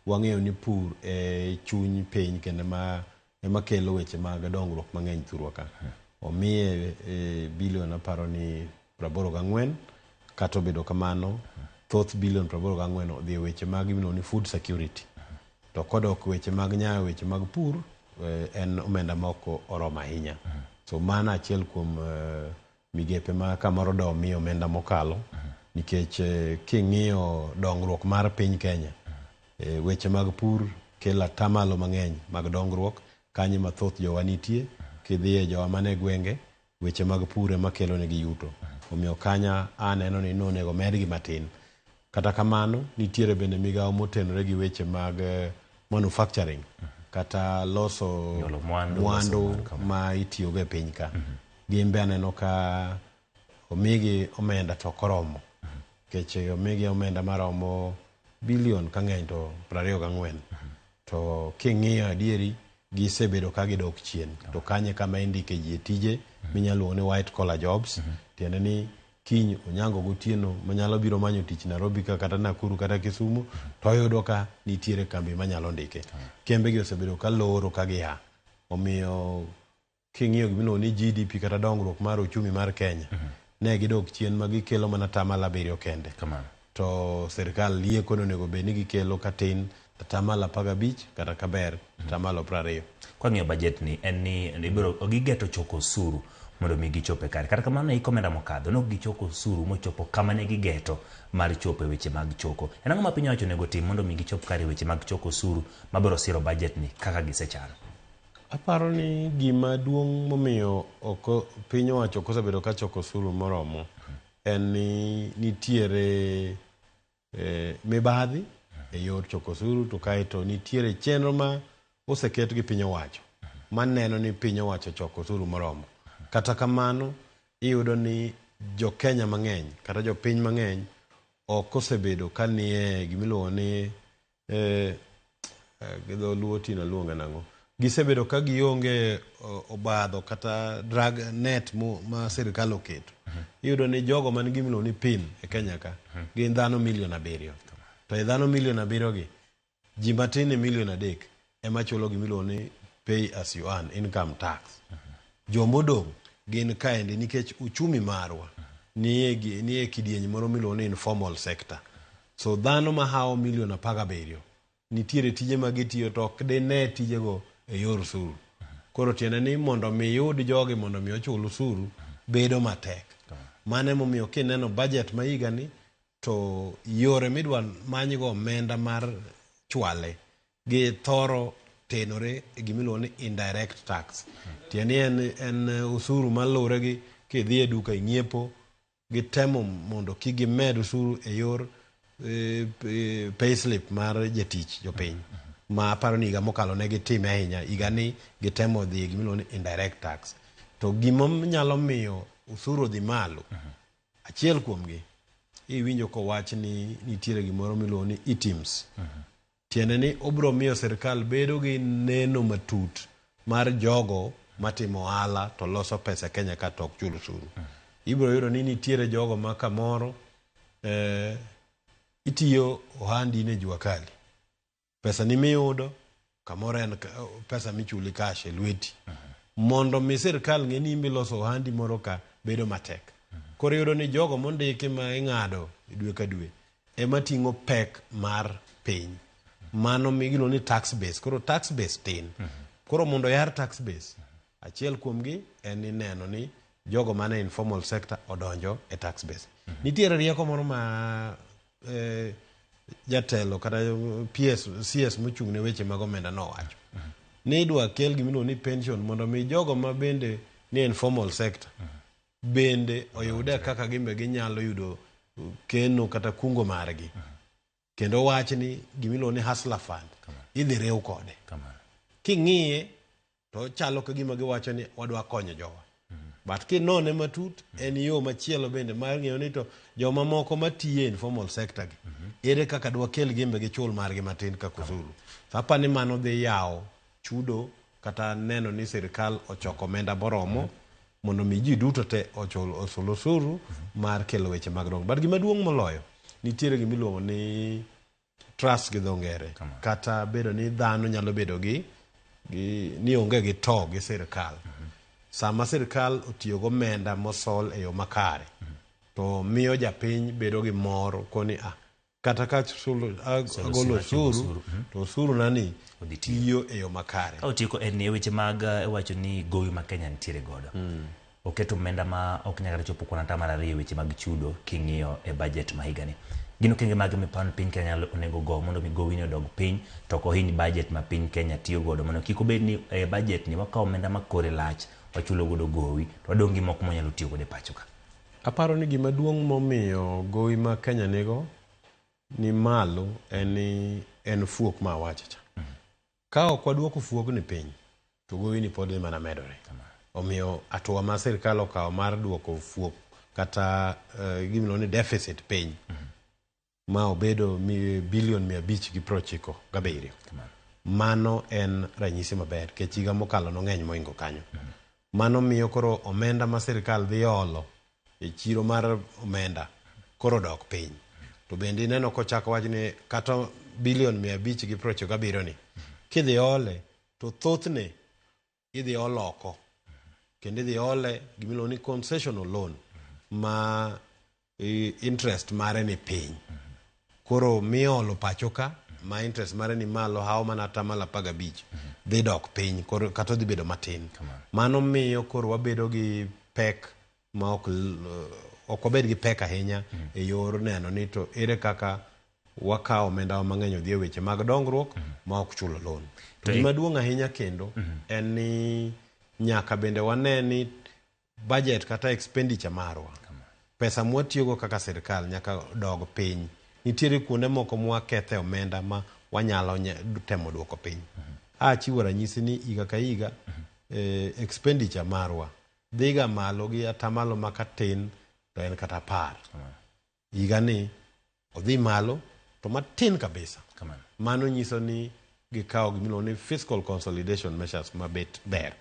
Wang'eyo ni pur e chuny piny kendo ema kelo weche mag dongruok mang'eny thurwa ka. Omiye bilion aparo ni 84, kata obedo kamano thoth bilion 84 odhi e weche mag miluongo ni food security. To kodok weche mag nyayo weche mag pur en omenda moko oromo ahinya. So mano achiel kuom migepe ma kamoro do miyo omenda mokalo, nikech king'iyo dongruok mar piny Kenya, weche mag pur kelo atamalo mang'eny mag dongruok. Kanyo mathoth jowa nitie, kidhi e jowa mane gwenge, weche mag pur ema kelo negi yuto. Omiyo kanya aneno ni nonego medgi matin. Kata kamano nitiere bende migawo motenore gi weche mag manufacturing kata loso mwandu ma itiyogo e piny ka. Gimbe aneno ka omigi omenda to koromo, keche omigi omenda maromo bilion kang'eny to 24. To king'iyo adieri gisebedo ka gidok chien, to kanye kama indike ji tije minyalo ni white collar jobs. Tiende ni kiny onyango gotieno manyalo biro manyo tich Nairobi kata Nakuru kata Kisumu, to yudo ka nitiere kambi manyalo ndike. Kembe gi osebedo ka loro ka giha. Omiyo king'iyo gimiluongo ni GDP kata dongruok mar uchumi mar Kenya, ne gidok chien ma gikelo mana atamalo 7 kende. To serikal lieko onego bed ni gikelo katin atamalo 15 kata kaber atamalo 20. Kwa ng'iyo budget ni en ni ibiro gigeto choko osuru mondo mi gichope kare. Kata kamano iko omenda mokadho no gichoko osuru mochopo kama ne gigeto mar chopo weche mag choko. En ang'o ma piny owacho onego tim mondo mi gichop kare weche mag choko osuru mabiro siro budget ni kaka gisechano? Aparo ni gima duong' momiyo piny owacho kosebedo ka choko osuru moromo en ni nitiere mibadhi e yor choko osuru, to kaeto nitiere chenro ma oseket gi piny owacho maneno ni piny owacho choko osuru moromo. Kata kamano iyudo ni jo Kenya mang'eny kata jo piny mang'eny ok osebedo ka nie gimiluongo ni gidholuo tino luonga nang'o, gisebedo ka gionge obadho kata drag net ma sirikal oketo. Iyudo ni jogo man gimiluongo ni PIN e Kenya ka gin dhano milion 7. To e dhano milion 7 gi, ji matin e milion 3 ema chulo gimiluongo ni pay as you earn income tax. Jomodong' gin kaendi nikech uchumi marwa nie kidieny moro miluongo ni informal sector. So dhano ma hawo milion 17 nitiere tije ma gitiyo to ok dine tijego e yor usuru. Koro tiende ni mondo mi yud jogi mondo mi ochul usuru bedo matek. Mane momiyo kineno budget ma higa ni to yore midwa manygo omenda mar chwale gi thoro tenore gimiluongo ni indirect tax. Tiende en usuru malure gi kidhi e duka ing'iepo gitemo mondo kigimed usuru e yor payslip mar jatich jopiny. Ma aparo ni higa mokalo ne gitime ahinya, higa ni gitemo dhi gimiluongo ni indirect tax. To gima nyalo miyo usuru dhi malo, achiel kuomgi iwinjo kowach ni nitiere gimoro miluongo ni ITIMS. Tiende ni obro miyo sirkal bedo gi neno matut mar jogo matimo ohala to loso pesa Kenya ka tok chulo usuru. Ibro yudo ni nitiere jogo ma kamoro itiyo ohandi ne jua kali. Pesa ni miyudo kamoro en pesa michuli cash e lweti. Mondo mi sirkal ng'e ni miloso ohandi moro ka bedo matek. Koro yudo ni jogo mondiki ma ing'ado dwe ka dwe ema ting'o pek mar piny. Mano migilo ni tax base. Koro tax base tin. Koro mondo yar tax base, achiel kuomgi en ni neno ni jogo mane informal sector odonjo e tax base. Nitiere rieko moro ma jatelo kata CS mochung' ne weche mag omenda nowacho. Ni idwa kel gimiluongo ni pension mondo mi jogo ma bende ni informal sector bende oyude kaka gimbe ginyalo yudo keno kata kungo margi. Kendo wach ni gimiluongo ni hustler fund idhi rew kode. King'iye to chalo ka gima giwacho ni wadwa konyo jowa. But kinone matut en yo machielo bende mar ng'eyo ni to joma moko matiye informal sector gi ere kaka dwa kel gimbe gi chul margi matin kaka usuru. Sapa ni mano dhi yawo chudo kata neno ni sirkal ochoko omenda boromo mondo mi ji duto te ochul usuru mar kelo weche mag dong. But gima duong' moloyo nitiere gimiluongo ni trust gi dho ngere kata bedo ni dhano nyalo bedo gi ni onge gi to gi sirkal. Sama sirkal otiyo go omenda mosol e yo makare to miyo japiny bedo gi mor koni kata ka agolo usuru to usuru nani tiyo e yo makare. Otiko en weche mag wacho ni gowi ma Kenya nitiere godo. Oketo omenda ma ok nyalo chopo kuana tamara riyo weche mag chudo king'iyo e budget ma higa ni. Gino kenge mag mipan piny Kenya onego go mondo mi gowi ni odog piny to ko hini budget ma piny Kenya tiyo godo mondo kik obed ni budget ni wakawo omenda makore lach wachulo godo gowi to wadongi moko monyalo tiyo godo e pacho ka. Aparo ni gima duong' momiyo gowi ma Kenya nego ni malo en fuok ma wacha cha. Ka ok waduoko fuok ni piny to gowi ni pod mana medore. Omiyo atua ma sirkal okawo mar duoko fuok kata gimiluongo ni deficit piny ma obedo bilion 597. Mano en ranyisi maber kech higa mokalo nong'eny moingo kanyo. Mano miyo koro omenda ma sirkal dhi olo e chiro mar omenda koro dok piny. To bende neno kochako wach ni kata bilion 597 ni kidhi ole to thothne idhi oloko kendo idhi ole gimiluongo ni concessional loan ma interest mare ni piny. Koro miyo olo pacho ka ma interest mare ni malo hawo mana tamala 15 dhi dok piny koro kata dhi bedo matin. Mano miyo koro wabedo gi pek ma ok wabed gi pek ahinya e yor neno ni to ere kaka wakawo omenda mang'eny odhi e weche mag dongruok ma ok chulo loan. To gima duong' ahinya kendo en ni nyaka bende wane ni budget kata expenditure marwa pesa mwatiyogo kaka sirkal nyaka dog piny. Nitiere kuonde moko mwakethe omenda ma wanyalo temo duoko piny. Achiwo ranyisi ni higa ka higa expenditure marwa dhiga malo gi atamalo makatin to en kata 10. Higa ni odhi malo to matin kabisa. Mano nyiso ni gikawo gimiluongo ni fiscal consolidation measures mabet ber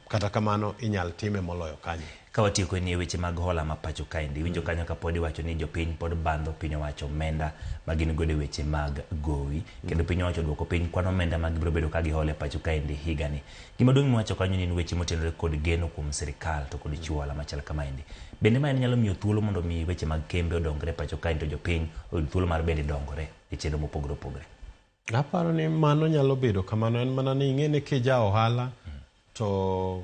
kata kamano inyal time moloyo kanyo. Ka watieko ni weche mag hola ma pacho kaendi, winjo kanyo ka pod iwacho ni jopiny pod bandho piny owacho omenda ma gin godo weche mag gowi, kendo piny owacho duoko piny kwan omenda ma gibiro bedo ka gihole pacho kaendi higani. Gima duong' miwacho kanyo ni weche motenore kod geno kuom sirikal to kod chwala machal kamaendi. Bende ma en nyalo miyo thuolo mondo mi weche mag kembe odongre pacho kaendi, to jopiny oyud thuolo mar bende dongore e chenro mopogore opogore. Aparo ni mano nyalo bedo kamano, en mana ni ing'e ni kija ohala to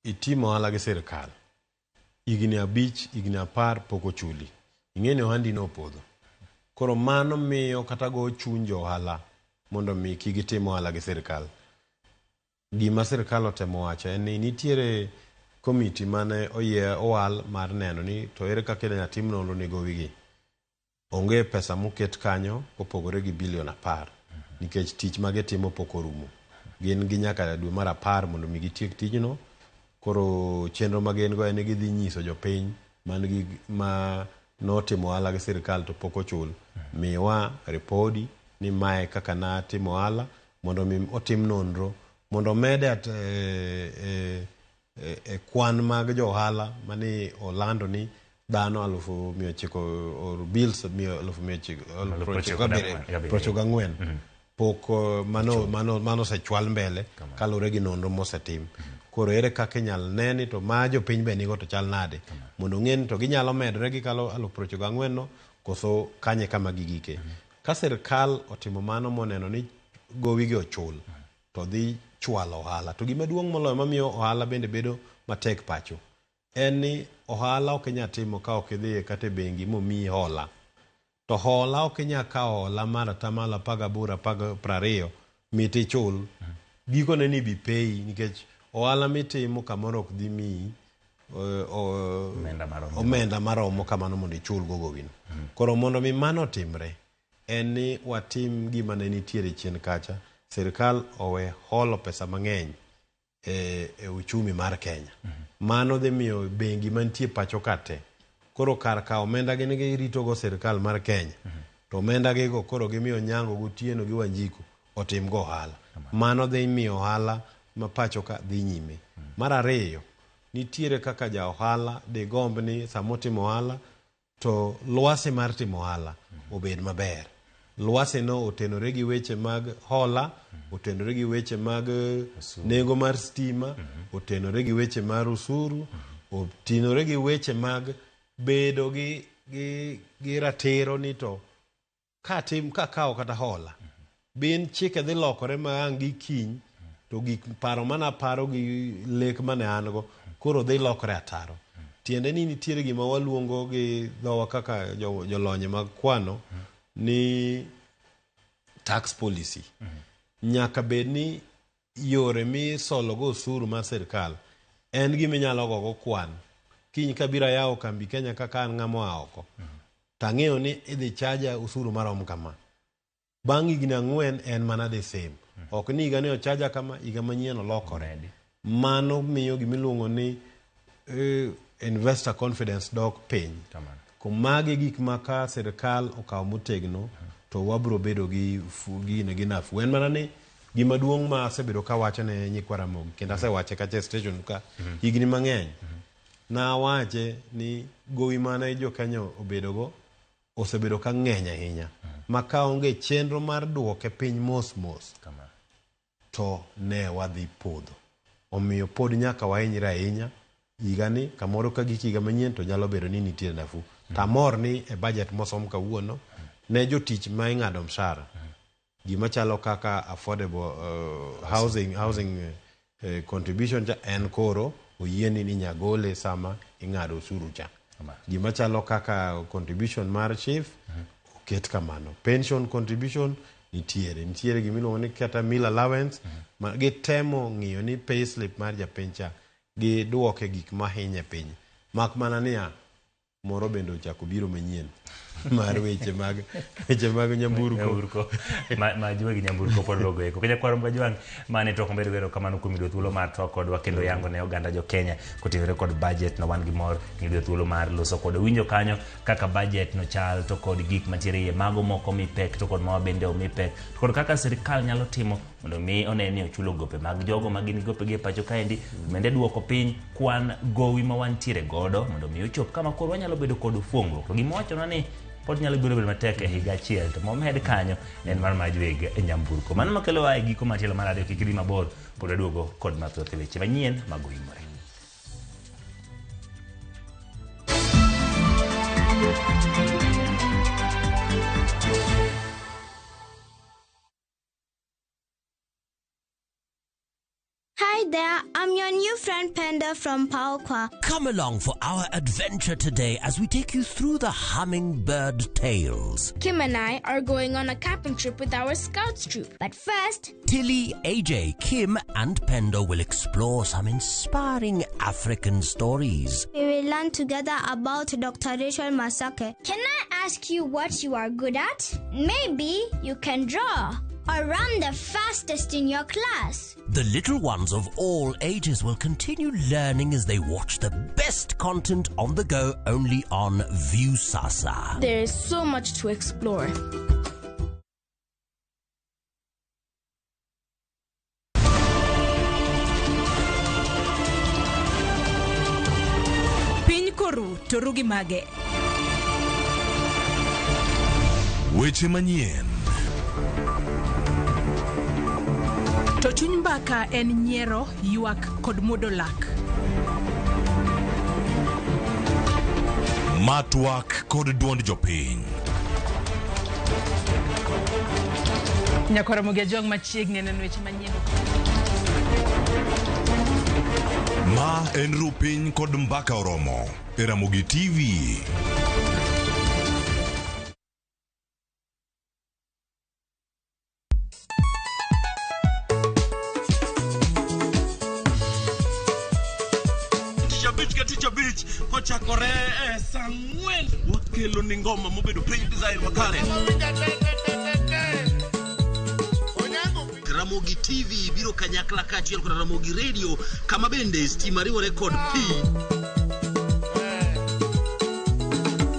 itimo ohala gi sirikal, higni 5, higni 10 pok ochuli, ing'e ni ohandi no opodho. Koro mano miyo kata go chuny jo ohala mondo mi kik gitim ohala gi sirikal. Gima sirikal otemo wacho en ni nitiere komiti mane oyie owal mar neno ni to ere kaka idanya tim nonro ne gowigi. Onge pesa moket kanyo kopogore gi bilion 10 nikech tich ma gitimo pok orumo. Gin gi nyaka dwe mar 10 mondo mi gitiek tijno. Koro chenro ma gin go en gidhi nyiso jopiny ma notimo ohala gi sirikal to pok ochul, miwa ripodi ni mae kaka na timo ohala mondo mi otim nonro mondo mede at kwan mag jo ohala mani Orlando ni dhano 900 bills 994 pok mano sechwal mbele kalure gi nonro mosetim. Koro ere kaka inyal neni to ma jopiny be nigo to chal nade mondo ng'en to ginyalo medre gi kalo 94 no koso kanye kama gigike. Ka sirikal otimo mano moneno ni gowi gi ochul to dhi chwalo ohala. To gima duong' moloyo mamiyo ohala bende bedo matek pacho en ni ohala ok inyal timo ka ok idhi kata bengi momiyi hola. To hola ok inyal kawo hola mar atamalo 18-20 miti chul gikone ni bipei nikech ohala mitimo kamoro ok dhi miyi omenda maromo kamano mondo ichul gogowino. Koro mondo mi mano timre en ni watim gima ne nitiere chien kacha, sirikal owe holo pesa mang'eny e uchumi mar Kenya. Mano dhi miyo bengi mantie pacho kate koro kar ka omenda gin girito go sirikal mar Kenya to omenda gigo koro gimiyo Nyango Gotieno gi Wanjiku otim go ohala. Mano dhi miyo ohala ma pacho ka dhi nyime. Mar ariyo, nitiere kaka ja ohala de gomb ni samotimo ohala to lwasi mar timo ohala obed maber. Lwasi no otenore gi weche mag hola, otenore gi weche mag nengo mar stima, otenore gi weche mar usuru, otenore gi weche mag bedo gi ratiro ni to ka kawo kata hola bin chike dhi lokore ma ang' gi kiny to gik paro mana paro gi lek mane an go koro dhi lokore ataro. Tiende ni nitiere gima waluongo gi dhowa kaka jolonye mag kwano ni tax policy. Nyaka bed ni yore mi solo go osuru mar sirikal en gima inyalo gogo kwan. Kiny kabira yawo kambi Kenya kaka an ng'amo a oko tang'eyo ni idhi chaja usuru marom kama. Bang' higni 4 en mana the same. Ok ni higa ne ochaja kama, higa manyien olokore. Mano miyo gimiluongo ni investor confidence dok piny. Kumagi gik maka sirikal okawo motegno to wabro bedo gi nafu. En mana ni gima duong' ma asebedo ka wacho ne nyikwa Ramogi kendo asewache kache station ka higni mang'eny. Na wache ni gowi mana jo Kenya obedogo osebedo ka ng'eny ahinya. Maka onge chenro mar duoke piny mos to ne wadhi podho. Omiyo pod nyaka wahinyre ahinya. Higani kamoro ka gik higa manyien to nyalo bedo ni nitie nafu. Tamor ni e budget mosom kawuono ne jotich ma ing'ado mshahara gima chalo kaka affordable housing contribution cha en koro oyieni ni nyagole sama ing'ado usuru cha. Gima chalo kaka contribution mar chief oket kamano. Pension contribution nitiere gimiluongo ni kata meal allowance gitemo ng'iyo ni pay slip mar japiny cha giduoke gik mahinye piny. Mak mana niya moro bende ochako biro manyien mar weche mag nyamburko ma jiwe gi nyamburko pod logo eko kenya kwaro Gajwang' mane tok mbere wero kamano kuom yudo thuolo mar to kodwa kendo yango ne oganda jo Kenya kotenore kod budget no wan gi mor yudo thuolo mar loso kod winjo kanyo kaka budget no chal to kod gik mantiere mago moko mi pek to kod ma bende omi pek to kod kaka sirikal nyalo timo mondo mi one ni ochulo gope mag jogo magin gope gi pacho kaendi, mende duoko piny kwan gowi ma wantiere godo mondo mi ochop kama koro wanyalo bedo kod fuong'ruok. To gima wachona ni pod nyalo bedo matek e higa achiel, to momed kanyo en mar majweg nyamburko. Mano makelo wa e giko machielo mar ariyo, kik idhi mabor, pod aduogo kod mathoth e weche manyien mag Oimore. Hi there, I'm your new friend Panda from Paokwa. Come along for our adventure today as we take you through the Hummingbird Tales. Kim and I are going on a camping trip with our Scouts troop. But first, Tilly, AJ, Kim and Pendo will explore some inspiring African stories. we will learn together about Dr. Rachel Masake. Can I ask you what you are good at? Maybe you can draw or run the fastest in your class. The little ones of all ages will continue learning as they watch the best content on the go only on Viusasa. There is so much to explore. Piny koru to rugi mage. Weche manyien. To chuny mbaka en nyiero, ywak kod muodo lak. Matwak kod duond jopiny. Nyakora mugia jong machiegni neno weche manyien. Ma en Rupiny kod mbaka oromo e Ramogi TV. Teacher Beach kochakore sang'wen wakelo ni ngoma mobedo piny design makare. Ramogi TV biro kanyakla kachiel kod Ramogi Radio kama bende stima riwore kod pi.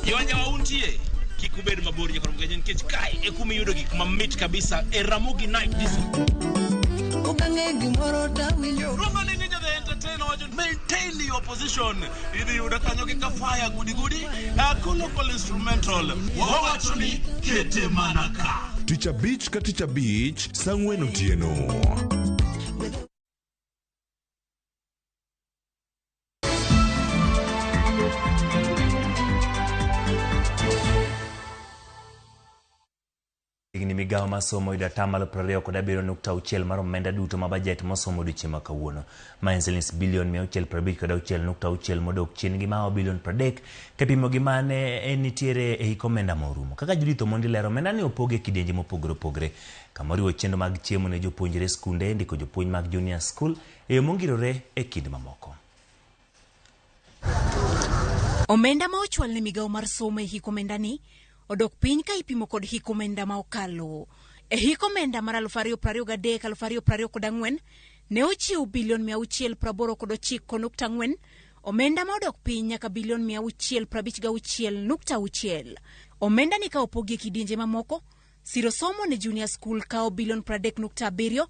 Yawanya wauntie kikubed mabor nyakora mgenyen kech kai e kumi yudo gik mamit kabisa e Ramogi Night Disco. Maintain your position. Idi yuda kanyo kika fire gudi local instrumental wawachoni kete manaka. Teacher Beach ka Teacher Beach sang'wen otieno. Igni migawo masomo yudo atamalo 27.6 mar omenda duto ma bajet mosomo odiochieng' kawuono. Ma en silings bilion 656.6 modok chien gi mao bilion 30 kapimo gi mane en nitiere e hik omenda morumo. Kaka Judith Omondi lero, omenda ni opoge e kidienje mopogore opogore. Kama oriwo chenro mag chiemo ne jopuonjre skunde, ndiko jopuonj mag junior school e yo mongirore e kinde mamoko. Omenda ma ochwal ne migawo mar somo e hik omenda ni odok piny ka ipimo kod hik omenda ma okalo. E hik omenda mar 2023-2024 ne ochiw bilion 689.4, omenda ma odok piny nyaka bilion 656.6. Omenda ni ka opogi e kidienje mamoko, siro somo ne junior school kao bilion 30.7,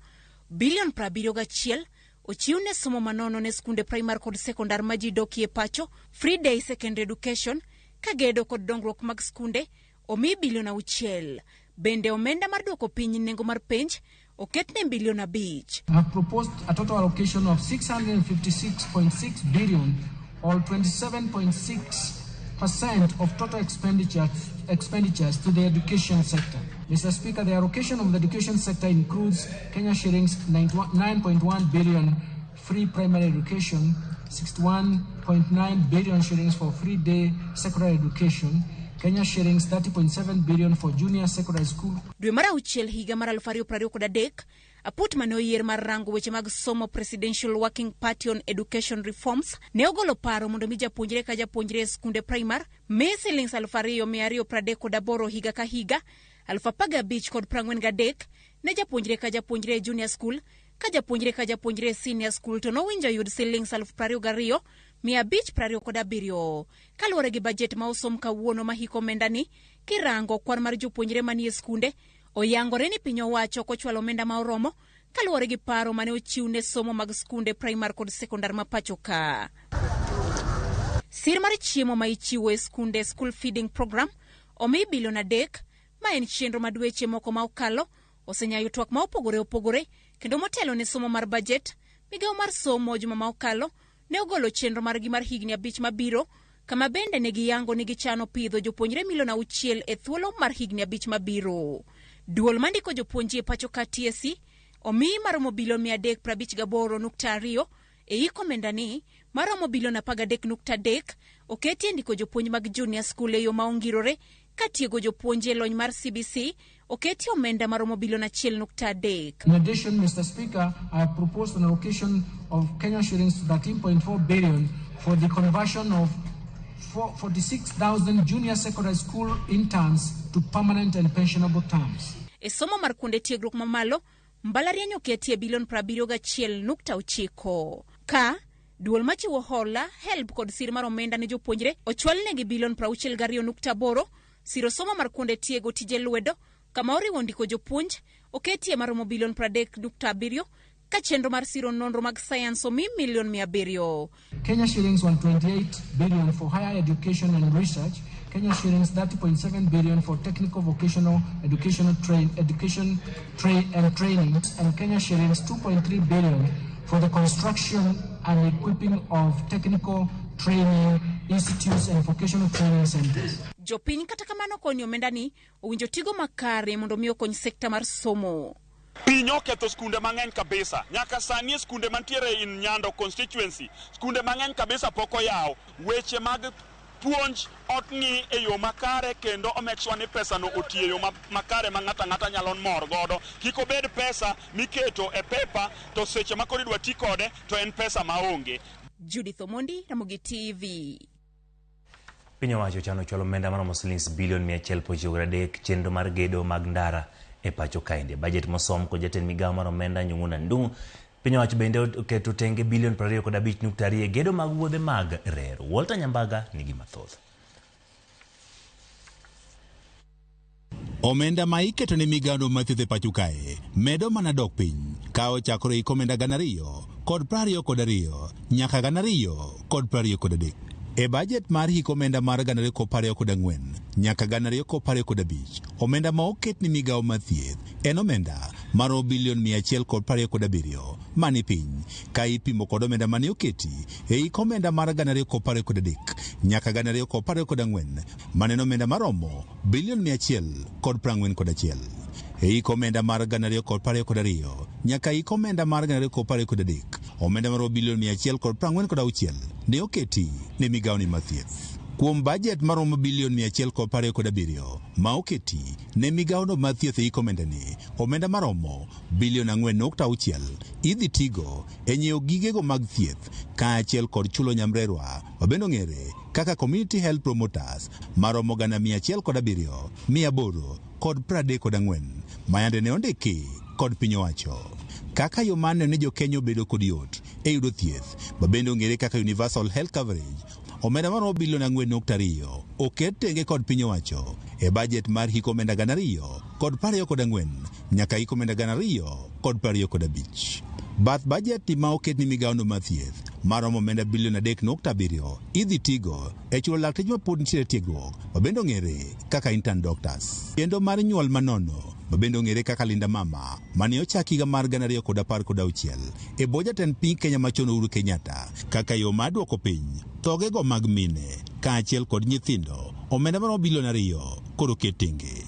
bilion 71, ochiw ne somo manono ne skunde primar kod sekondar ma ji dokie pacho, free day secondary education, kagedo kod dongruok mag skunde, omi bilion 6. Bende omenda mar duoko piny nengo mar penj oketne bilion 5. have proposed a total allocation of 656.6 billion or 27.6% of total expenditures to the education sector. Mr. Speaker, the allocation of the education sector includes Kenya shillings 9.1 billion free primary education, 61.9 billion shillings for free day secondary education, Kenya shillings 30.7 billion for junior secondary school. Dwe mar auchiel higa mar 2023, aput mane oyier mar rango weche mag somo Presidential Working Party on Education Reforms ne ogolo paro mondo mi japuonjre ka japuonjre skunde primar me silings 2,238 higa ka higa, 1543 ne japuonjre ka japuonjre junior school, ka japuonjre senior school to nowinjo yud silings 22,527 kaluwore gi bajet ma osom kawuono ma hik omenda ni. Kirango kwan mar jopuonjre manie skunde oyangore ni piny owacho kochwalo omenda ma oromo kaluwore gi paro mane ochiw ne somo mag skunde primar kod sekondar ma pacho ka. Sir mar chiemo ma ichiwo e skunde school feeding program omi bilion 3 ma en chenro ma dweche moko ma okalo osenyayo twak ma opogore kendo motelo ne somo mar budget. Migawo mar somo juma ma okalo ne ogolo chenro margi mar higni 5 mabiro, kama bende ne giyango ni gichano pidho jopuonjre milion 6 e thuolo mar higni 5 mabiro. Duol mandiko jopuonji e pacho ka TSC omi maromo bilion 358.2 e iko omenda ni maromo bilion 13.3 oketi e ndiko jopuonj mag junior school e yo ma ongirore, ka tiego jopuonji e lony mar CBC oketi omenda maromo bilion 1.3. In addition, Mr. Speaker, I have proposed an allocation of Kenya shillings 13.4 billion for the conversion of 46,000 junior secondary school interns to permanent and pensionable terms. E somo mar kuonde tiegruok mamalo, mbalariany oketi e bilion 71.9. Ka duol machiwo hola, HELB kod sir mar omenda ne jopuonjre ochwal negi bilion 62.8. Siro somo mar kuonde tiego tije lwedo kama oriwo ndiko jopuonj oketi e maromo bilion 30.7, ka chenro mar siro nonro mag science omi milion 700. Kenya shillings 128 billion for higher education and research, Kenya shillings 30.7 billion for technical vocational education and training, and Kenya shillings 2.3 billion for the construction and equipping of technical training institutes and vocational training centers. Jopiny kata kamano koni omenda ni owinjo tigo makare mondo mi okony sekta mar somo. Piny oketho skunde mang'eny kabisa. Nyaka sani skunde mantiere in Nyando constituency, skunde mang'eny kabisa pok oyaw. Weche mag puonj otni e yo makare kendo make sure ni pesa no otie e yo makare ma ng'ata nyalo mor godo. Kik obed pesa miketo e paper to seche ma koro idwa ti kode to en pesa maonge. Judith Omondi, Ramogi TV. Piny owacho chano chwalo omenda maromo shillings bilion 193 chenro mar gedo mag ndara e pacho kaende. Budget mosom kod jatend migawo mar omenda Njuguna Ndung'u. Piny owacho bende oketo tenge bilion 25.2 e gedo mag wuodhe mag reru. Walter Nyambaga nigi mathoth. Omenda ma iketo ne migawo mathieth e pacho kae medo mana dok piny ka ochakore iko omenda 2,022 nyaka 2,023. E budget mar hik omenda mar 2024 nyaka 2025, omenda ma oket ni migawo mathieth en omenda maromo bilion 127 mani piny ka ipimo kod omenda mane oketi e hik omenda mar 2023 nyaka 2024 mane omenda maromo bilion 141. E hik omenda mar 2022 nyaka hik omenda mar 2023 omenda maromo bilion 146 ne oketi ne migawo ni mathieth. Kuom budget maromo bilion 127 ma oketi ne migawo no mathieth e hik omenda ni, omenda maromo bilion 4.6 idhi tigo e nyiewo gigego mag thieth kaachiel kod chulo nyamrerwa mabende ong'ere kaka community health promoters maromo 107,834 mayande ne ondiki kod piny owacho kaka yo mane ne jokenya obedo kod yot e yudo thieth mabende ong'ere kaka universal health coverage. Omenda maromo bilion 4.2 oket tenge kod piny owacho e budget mar hik omenda 2024 nyaka hik omenda 2025. Bath budget ma oket ni migawo no mathieth maromo omenda bilion 3.7 idhi tigo e chulo lakteche ma pod nitiere tiegruok mabende ong'ere kaka intern doctors. Kendo mar nyuol manono mabende ong'ere kaka Linda Mama mane ochaki higa mar 2016 e bwo jatend piny Kenya machon Uhuru Kenyatta kaka yo mar duoko piny thogego mag mine kaachiel kod nyithindo. Omenda maromo bilion 2 koro oket tenge.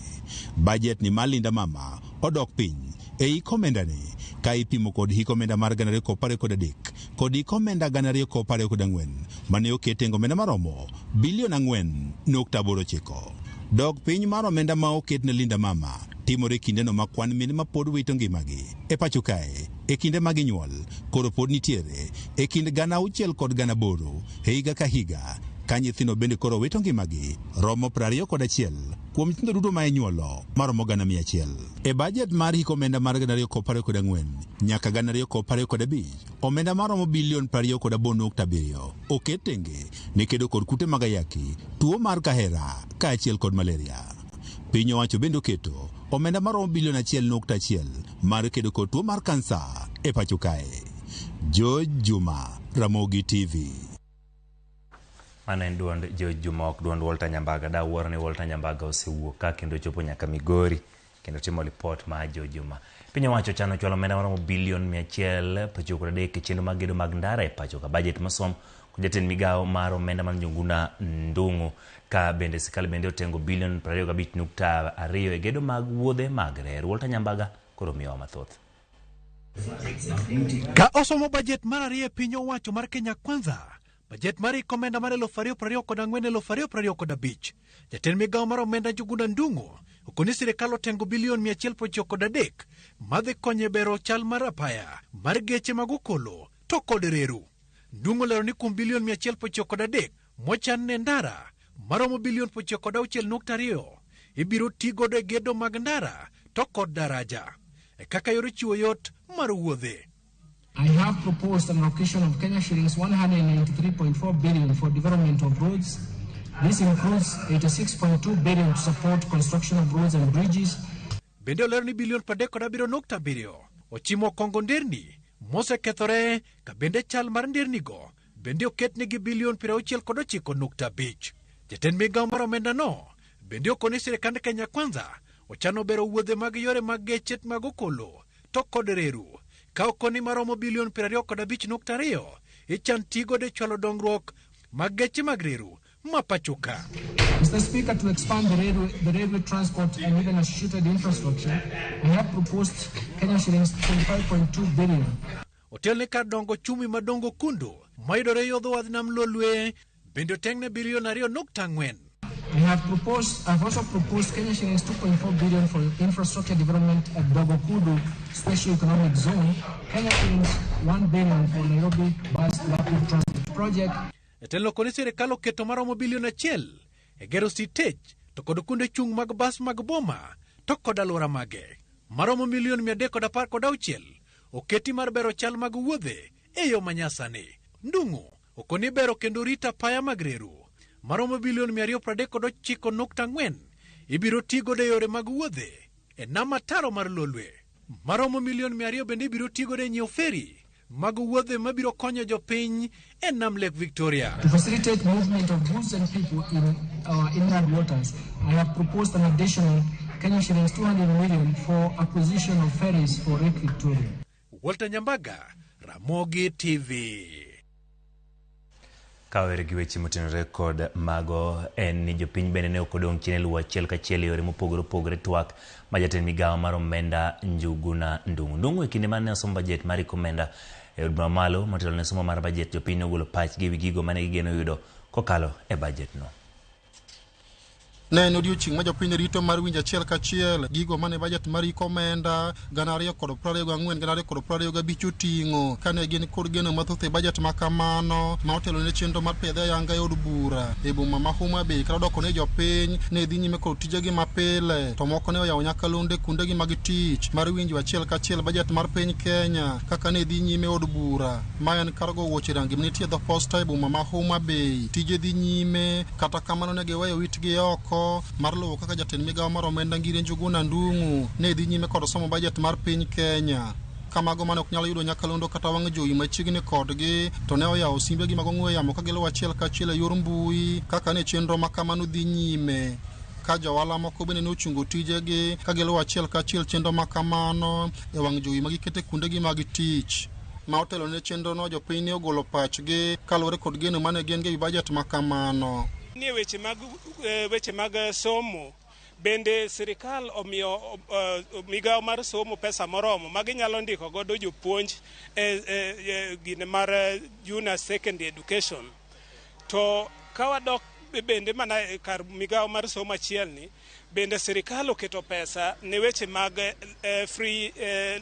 Budget ni mar Linda Mama odok piny e hik omenda ni ka ipimo kod hik omenda mar 2023 kod hik omenda 2024 mane oket e omenda maromo bilion 4.89. Dok piny mar omenda ma oket ne Linda Mama timore kindeno ma kwan mine ma pod wito ngimagi e pacho kae e kinde mag nyuol koro pod nitiere e kind 6,000 kod 8,000 e higa ka higa, ka nyithindo bende koro wito ngimagi romo 21 kuom nyithindo duto ma inyuolo maromo 100,000. E budget mar hik omenda mar 2024 nyaka 2025 omenda maromo bilion 28.7 oket tenge ne kedo kod kute mag ayaki, tuo mar kahera kaachiel kod malaria. Piny owacho bende oketo omenda maromo bilion 1.1 mar kedo kod tuo mar kansa e pacho kae. George Juma, Ramogi TV. Mano en duond George Juma, ok duond Walter Nyambaga. Da wuoro ni Walter Nyambaga osewuok ka kendo chopo nyaka Migori kendo timo report ma George Juma. Piny owacho chano chwalo omenda maromo bilion 100 pacho kod adek e chenro mag gedo mag ndara e pacho ka. Budget masom jatend migawo mar omenda mar Njuguna Ndung'u ka bende sirkal bende otengo bilion 25.2 e gedo mag wuodhe mag reru. Walter Nyambaga koro miyowa mathoth. Ka osomo budget mar ariyo e piny owacho mar Kenya Kwanza, budget mar omenda mar 2024-2025, jatend migawo mar omenda Njuguna Ndung'u okoni sirkal otengo bilion 193 madhi konyo bero chal mar apaya mar geche mag okolo to kod reru. Ndung'u lero ni kuom bilion 193 mochan ne ndara maromo bilion 96.2 ibiro tigodo e gedo mag ndara to kod daraja e kaka yor chiwo yot mar wuodhe. I have proposed an allocation of Kenya shillings 193.4 billion for development of roads. This includes 86.2 billion to support construction of roads and bridges. Bende olero ni bilion 37.7 ochimo kongo nderni mosekethore ka bende chal mar ndernigo bende oketnegi bilion 69.5. Jatend migawo mar omenda no bende okoni sirkand Kenya Kwanza ochano bero wuodhe mag yore mag geche mag okolo to kod reru ka okoni maromo bilion 25.2 ichan tigo de chwalo dongruok mag geche mag reru ma pachoka. Mr. Speaker, to expand the railway transport and even associated infrastructure, I have proposed Kenya shillings 25.2 billion. Otel ne kar dongo chumi madongo kundu maidore yodho wadhnam lolwe bende otengne bilion 2.4. I have also proposed Kenya shillings 2.4 billion for infrastructure development at Dogo Kudu Special Economic Zone, Kenya shillings 1 billion for Nairobi Bus Rapid Transit Project. Etelo koni sirkal oketo maromo bilion 1 e gero sitej to kod kunde chung mag bas mag boma to kod alwora mage. Maromo milion 316 oketi mar bero chal mag wuodhe e yo manyasani. Ndung'u okoni bero kendo rita paya mag reru maromo bilion 239.4 ibiro tigo de yore mag wuodhe e nam ataro mar lolwe. Maromo milion 200 bende ibiro tigo de nyiewo feri mag wuodhe mabiro konyo jopiny e nam Lake Victoria. To facilitate movement of goods and people in our inland waters, I have proposed an additional Kenya shillings 200 million for acquisition of ferries for Lake Victoria. Walter Nyambaga, Ramogi TV. Kawere gi weche motenore kod mago en ni jopiny bende ne okodong' chien e luwo achiel kachiel yore mopogore opogore twak ma jatend migawo mar omenda Njuguna Ndung'u. Ndung'u e kinde mane osomo bajet mar omenda e od bura malo motelo ne somo mar bajet, jopiny ogolo pachgi e wi gigo mane gigeno yudo kokalo e bajet no. Ne en odiochieng' ma jopiny rito mar winjo achiel kachiel gigo mane bajet mar omenda 2024-2025 oting'o kane gin kod geno mathoth e bajet ma kamano ma otelo ne chenro mar pedho ayanga e od bura e boma ma Homa Bay kata doko ne jopiny ne dhi nyime kod tijegi mapile to moko ne oyawo nyakalondo e kundegi mag tich mar winjo achiel kachiel bajet mar piny Kenya kaka ne dhi nyime od bura ma en kar go wuoche rangi nitie dho posta e boma ma Homa Bay. Tije dhi nyime kata kamano ne giweyo witgi oko mar luwo kaka jatend migawo mar omenda Ngire Njuguna Ndung'u ne dhi nyime kod somo bajet mar piny Kenya. Kamago mane ok nyalo yudo nyakalondo kata wang' jowi machiegni kodgi to ne oyawo simbegi mag ong'we yamo ka giluwo achiel kachiel e yor mbui kaka ne chenro ma kamano dhi nyime. Ka johala moko bende ne ochungo tijegi ka giluwo achiel kachiel chenro ma kamano e wang' jowi ma gikete kundegi mag tich. Ma otelo ne chenro no jopiny ne ogolo pachgi kaluwore kod geno mane gin gi bajet ma kamano. Ni weche mag somo bende sirikal omiyo migawo mar somo pesa moromo ma ginyalo ndiko godo jopuonj gine mar junior secondary education. To kawadok bende mana kar migawo mar somo achielni bende sirikal oketo pesa ne weche mag free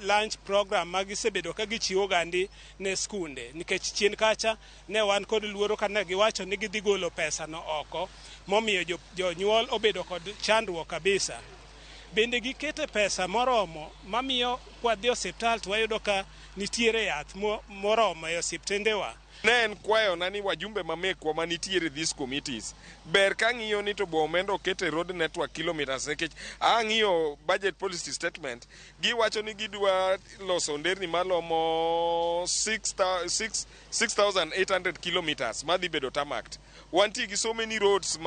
lunch program ma gisebedo ka gichiwo gandi ne skunde, nikech chien kacha ne wan kod luoro kana giwacho ni gidhi golo pesa no oko momiyo jonyuol obedo kod chandruok kabisa. Bende gikete pesa moromo mamiyo kwadhi osiptal to wayudo ka nitiere yath moromo e osiptendewa Ne en kwayo na ni wajumbe mamekwa manitiere these committees ber ka ng'iyo ni to bo omenda okete road network kilometers nikech ang'iyo budget policy statement giwacho ni gidwa loso nderni malomo 6,800 kilometers madhi bedo tarmacked. Wanti gi so many roads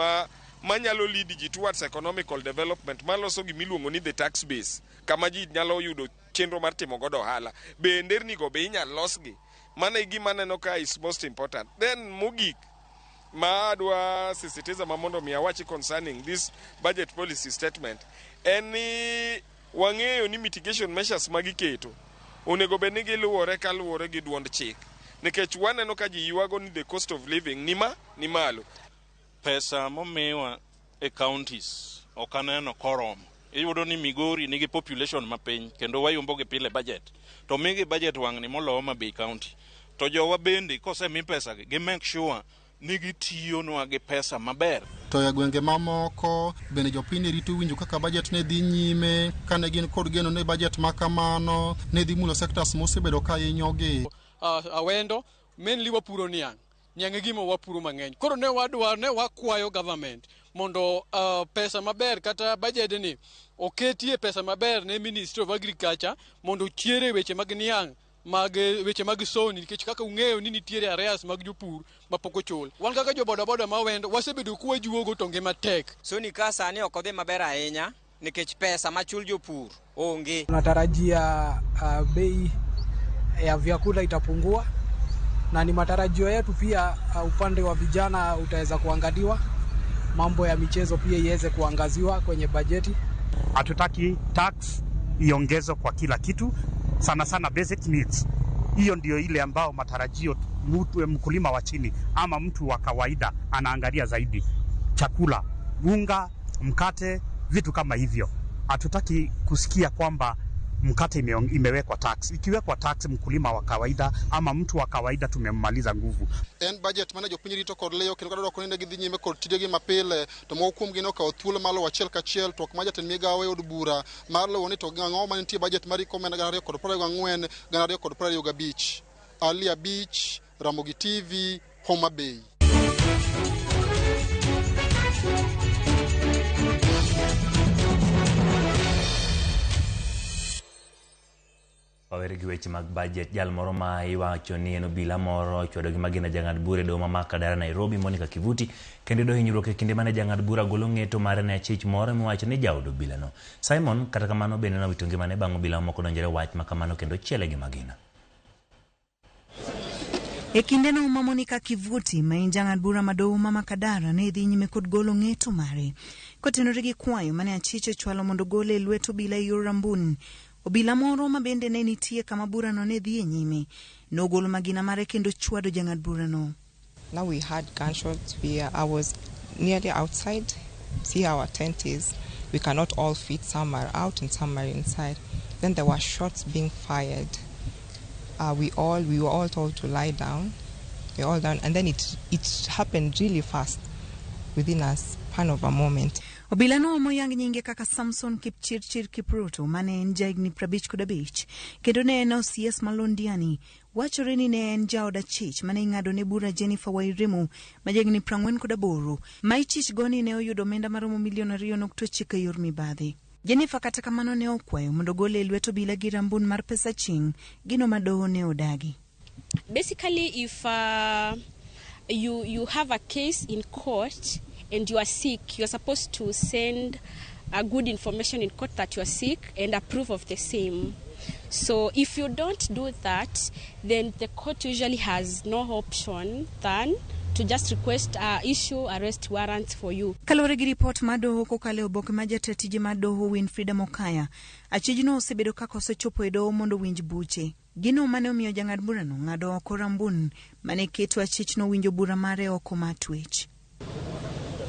manyalo lead ji towards economical development maloso gimiluongo ni the tax base kama ji nyalo yudo chenro mar timo godo ohala. Be nderni go be inyalo losgi. Mane gima neno ka is most important. Then mogik ma adwa sisitiza mamondo mi awachi concerning this budget policy statement any wang'eyo ni mitigation measures magiketo onego bed ni giluwore kaluwore gi duond chik nikech waneno ka ji yuago ni the cost of living ni malo. Pesa momiwa e counties okaneno koromo. Iyudo ni Migori nigi population mapiny kendo wayombo gi pile budget to migi budget wang'ni molo Homa Bay County to jowa bende kosemi pesa gi make sure ni gitiyo nwa gi pesa maber. To ya gwenge mamoko bende jopiny rito winjo kaka budget ne dhi nyime kane gin kod geno ne budget makamano ne dhi mulo sectors mosebedo ka inyogi. Awendo mainly wapuro niang' nyang'e gimo wapuro mang'eny koro ne wakwayo government mondo pesa maber kata budget ni oketie pesa maber ne Ministry of Agriculture mondo chiere weche mag niang' weche mag soni nikech kaka ung'eyo ni nitiere areas mag jopur mapok ochul. Wan kaka jo boda ma wendo wasebedo kuwa juogo tonge matek. Soni ka sani ok odhi maber ahinya nikech pesa machul jopur onge. Tunatarajia bei ya vyakula itapungua na ni matarajio yetu pia upande wa vijana utaweza kuangaliwa, mambo ya michezo pia iweze kuangaziwa kwenye bajeti. Hatutaki tax iongezwe kwa kila kitu, sana sana basic needs. Hiyo ndio ile ambao matarajio mkulima wa chini ama mtu wa kawaida anaangalia zaidi. Chakula, unga, mkate, vitu kama hivyo. Hatutaki kusikia kwamba mkate imewekwa tax. Ikiwekwa tax mkulima wa kawaida ama mtu wa kawaida tumemmaliza nguvu. En budget manager piny rito kod leyo kendo kadwa konende gidhi nyime kod tijegi mapile to mokuom gino ka othuolo malo achiel kachiel to kuma jatend migawo od bura mar lewo ni to ng'o ma nitie budget mar komenda 2024 2025. Alia Beach, Ramogi TV, Homa Bay. Wawere gi weche mag budget jal moro ma iwacho ni en obila moro chwedo gi magina jang'ad bura do ma Kadara Nairobi Monica Kivuti kendo do hinyruok e kinde mane jang'ad bura golo ng'eto mare ne chich moro miwacho ni jaod obila no. Simon kata kamano bende na wito ngimane bang' obila moko donjore wach makamano kendo chiele gi magina. E kinde no ma Monica Kivuti ma en jang'ad bura madowo ma Kadara ne dhi nyime kod golo ng'eto mare kotenore gi kwayo mane achiche chwalo mondo gole lweto obila yor Rambun. Obila moro ma bende ne nitie kama bura no ne dhi nyime nogolo magina mare kendo chwado jang'ad bura no. Now we had gunshots. I was nearly outside. See how our tent is. We cannot all fit. Some are out and some are inside. Then there were shots being fired. We were all told to lie down. We all down, and then it happened really fast within a span of a moment. Obila no moyang nyinge kaka Samson Kipchirchir Kipruto mane en jahigni 55 kendo ne en OCS Malondiani wachore ni ne en jaod achich mane ing'ado ne bura Jennifer Wairimu ma jahigni 48 ma ichich goni ne oyudo omenda maromo milion 2.9 yor mibadhi. Jennifer kata kamano ne okwayo mondo gole lweto obila gi rambun mar pesa ching gino madoho ne odagi. Basically, if you have a case in court and you are sick, you are supposed to send a good information in court that you are sick and approve of the same. So if you don't do that, then the court usually has no option than to just request issue arrest warrants for you. Kalore gi report madoho kokale oboke ma jatije madoho Winfrida Mokaya, achijno osebedo kaka osechopo e doho mondo winj buche. Gino mane omiyo jang'ad bura no ng'ado oko Rambun mane keto achichno winjo bura mare oko matwech.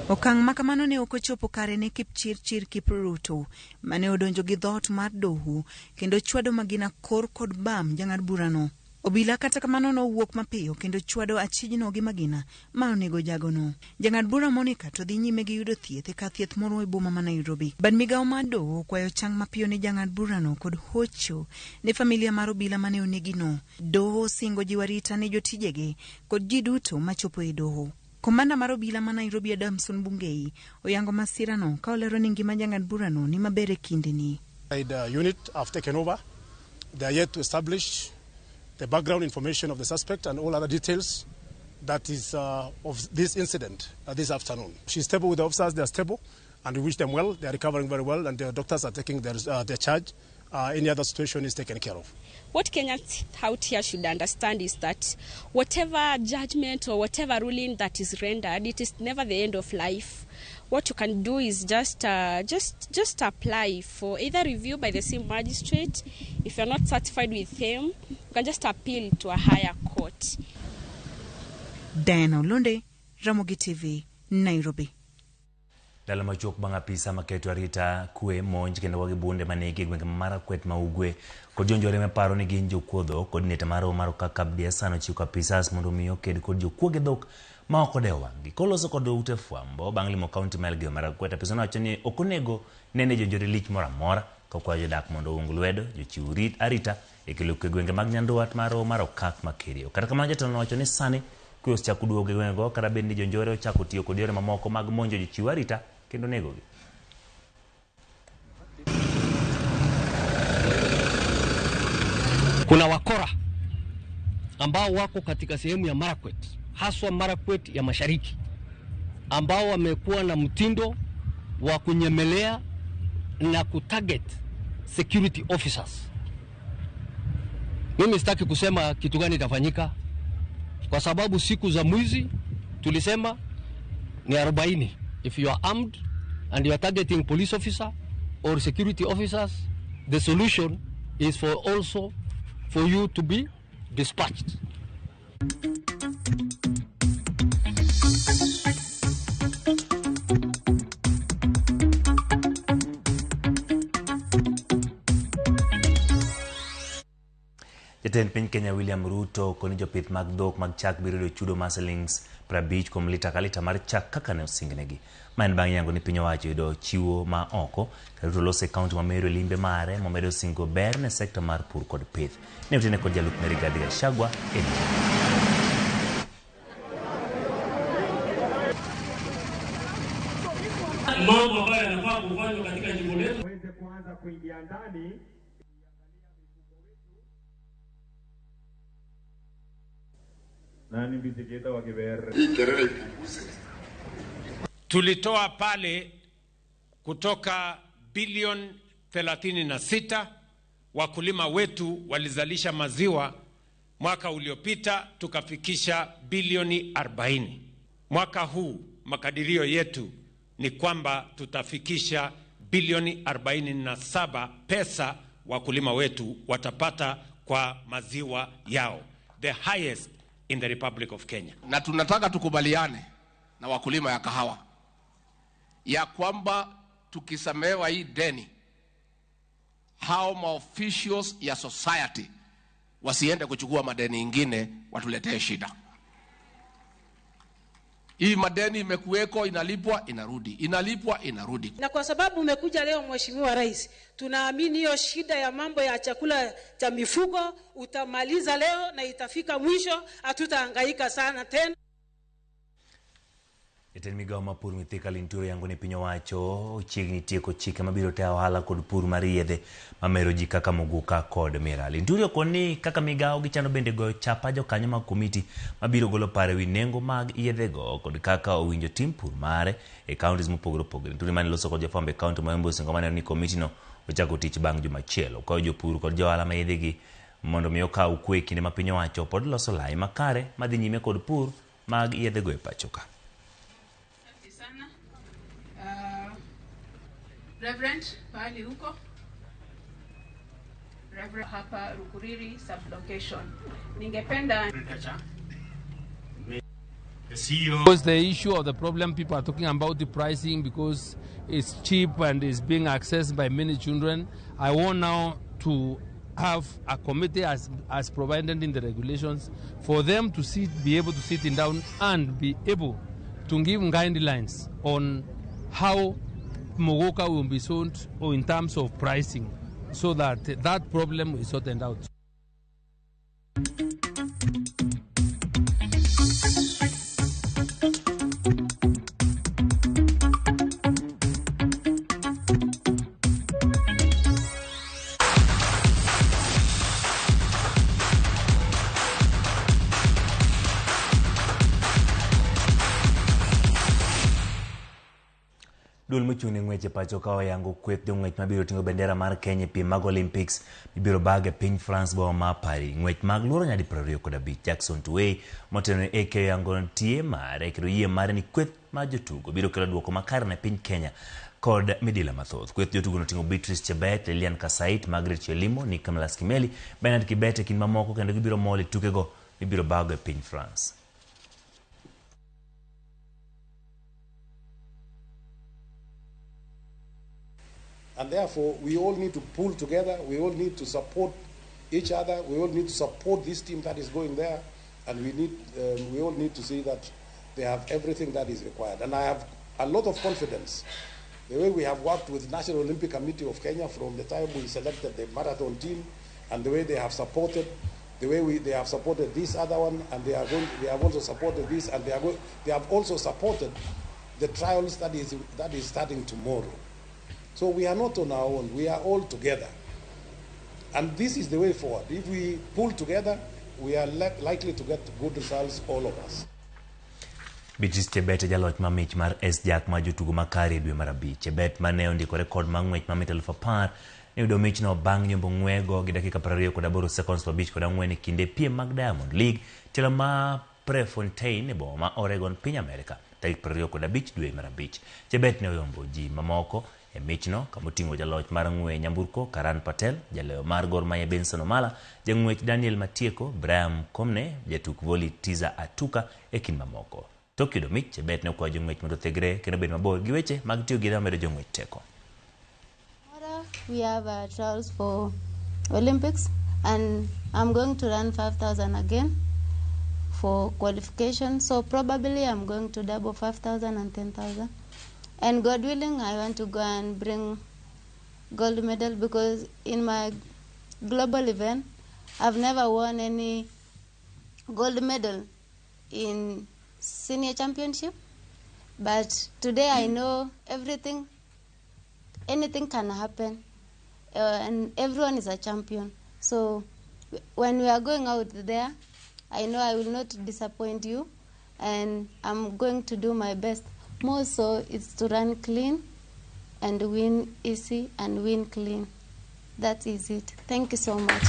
Okang' makamano ne okochopo kare ne Kipchirchir Kipruto mane odonjo gi dhot mar doho kendo chwado magina kor kod bam jang'ad bura no. Obila kata kamano nowuok mapiyo kendo chwado achijno gi magina ma onego jagono. Jang'ad bura Monica to dhi nyime gi yudo thieth ka thieth moro e boma ma Nairobi. Bad migawo mar doho kwayo chang mapiyo ne jang'ad burano kod hocho ne familia mar obila mane onegino. Doho singo jiwo arita ne jotijege kod ji duto machopo e doho. Komanda mar obila ma Nairobi Adamson Bungei oyango masirano ka olero ni ngima jang'ad burano ni maber e kindeni. The unit have taken over. They are yet to establish the background information of the suspect and all other details that is of this incident this afternoon. She's stable with the officers, they are stable, and we wish them well. They are recovering very well, and the doctors are taking their charge. Any other situation is taken care of. What Kenyans out here should understand is that whatever judgment or whatever ruling that is rendered, it is never the end of life. What you can do is just apply for either review by the same magistrate. If you're not satisfied with him, you can just appeal to a higher court. Diana Olunde, Ramogi TV, Nairobi. Dala machok bang' apisa maketo arita kwe monj kendo wagi bunde manegi gwenge Marakwet ma ugwe kod jonjore maparo ni gin jokuodho kod neta maro kaka Biasano chiko apisas mondo miyo ked kod jokuoge dhok ma ok odewo wang'gi koloso kod ute fwambo bang' limo kaunti ma Elgeyo Marakwet. Apisa nowacho ni ok onego nene jonjore lich moro amora ka kwayo jodak mondo ung lwedo jochiw arita e kelo kwe gwenge mag Nyanduat mar Okak ma Kerio. Kata kamano jatelo nowacho ni sani kwe osechako duogo e gwengego kata bed ni jonjore ochako tiyo kod yore mamoko mag monjo jochiw arita kendo negogi. Kuna wakora ambao wako katika sehemu ya Marakwet, haswa Marakwet ya Mashariki, ambao wamekuwa na mtindo wa kunyemelea na kutarget security officers. Mimi sitaki kusema kitu gani itafanyika kwa sababu siku za mwizi tulisema ni 40. If you are armed and you are targeting police officer or security officers, the solution is for you to be dispatched. Jatend piny Kenya William Ruto koni jopith mag dhok mag chak biro yudo chudo mar shillings 50 kuom lita ka lita mar chak kaka ne osingnegi. Ma en bang' yango ni piny owacho yudo chiwo ma oko ka Ruto lose kaunti ma Meru limbe mare momedo singo ber ne sekta mar pur kod pith. Ne utene kod jalup ne Rigathi Gachagua mambo ambayo yanafaa kufanywa katika jimbo letu waweze kuanza kuingia ndani. Tulitoa pale kutoka bilioni 36 wakulima wetu walizalisha maziwa mwaka uliopita tukafikisha bilioni 40. Mwaka huu makadirio yetu ni kwamba tutafikisha bilioni 47 pesa wakulima wetu watapata kwa maziwa yao, the highest in the Republic of Kenya. Na tunataka tukubaliane na wakulima ya kahawa ya kwamba tukisamehewa hii deni, hao maofficials ya society wasiende kuchukua madeni ingine watuletee shida. Hii madeni imekuweko, inalipwa inarudi, inalipwa inarudi. Na kwa sababu umekuja leo Mheshimiwa Rais, tunaamini hiyo shida ya mambo ya chakula cha mifugo utamaliza leo na itafika mwisho, hatutahangaika sana tena. Jatend migawo mar pur Mithika Linturi yango ni piny owacho chiegni tieko chike mabiro tayo ohala kod pur mar yedhe mamero ji kaka Moguka kod Mira. Linturi okoni kaka migawo gichano bende goyo chapa jokanyo mag komiti mabiro golo paro ewi nengo mag yedhego kod kaka owinjo tim pur mare e counties mopogore opogore. Linturi mane loso kod jofwambo e kaunti ma Embu osingo maneno ni komitino ochako tich bang' juma achiel. Okwayo jopur kod johala ma yedhegi mondo mi okaw kwe kinde ma piny owacho pod loso lai makare madhi nyime kod pur mag yedhego e pacho ka. Reverend pahali huko Reverend hapa Rukuriri sublocation ningependa because the issue of the problem people are talking about the pricing because it's cheap and is being accessed by many children. I want now to have a committee as provided in the regulations for them to be able to sit down and be able to give guidelines on how Mogoka will be sold or in terms of pricing, so that that problem is sorted out. Dul muchung ni ngweche pacho kawa yangu kweth jong'wech mabiro tingo bendera mar Kenya piem mag Olympics bibiro bage piny France boma ma Paris. Ng'wech mag luoro nyadi 25 Jackson Tuwei motelo ni AK yango tie mare kendo yie mare ni kweth mar jotugo biro kelo duoko makare ne piny Kenya kod midila mathoth. Kweth jotugo notingo Beatrice Chebet, Lilian Kasait, Margaret Chelimo, Nicholas Kimeli, Bernard Kibete kin mamoko kendo gibiro moli tukego bibiro bage piny France. And therefore, we all need to pull together, we all need to support each other, we all need to support this team that is going there, and we all need to see that they have everything that is required. And I have a lot of confidence. The way we have worked with National Olympic Committee of Kenya from the time we selected the marathon team, and the way they have supported, the way they have supported this other one, and they have also supported this, and they have also supported the trials that is starting tomorrow. So we are not on our own, we are all together. And this is the way forward. If we pull together, we are likely to get good results, all of us. Beatrice Chebet jaloch mamich mar S-Jack ma jotugo makare dwe mar abich. Chebet mane ondiko rekod mar ng'wech ma mita 10,000 ne yudo michno bang' nyombo ng'wego gi dakika 28 seconds 54 e kinde piem mag Diamond League telo ma Prefontaine e boma ma Oregon, piny Amerika, tarik 25 dwe mar abich. Chebet ne oyombo ji mamoko e michno kamoting'o jaloch mar ng'we nyamburko Karan Patel, jalewo mar Gor Mahia Benson Omala, jang'wech Daniel Matieko, Brian Komne, jatuk voli Tiza Atuka e kin mamoko. Tok yudo mich, Chebet ne okwayo jong'wech mondo thegre kendo bed mabor gi weche mag tiyo gi yedhe mamedo jong'wech teko. We have trials for Olympics, and I'm going to run 5,000 again for qualification. So probably I'm going to double 5,000 and 10,000. And God willing, I want to go and bring gold medal, because in my global event, I've never won any gold medal in senior championship. But today I know anything can happen, and everyone is a champion. So when we are going out there, I know I will not disappoint you, and I'm going to do my best. More so, it's to run clean and win easy and win clean. That is it. Thank you so much.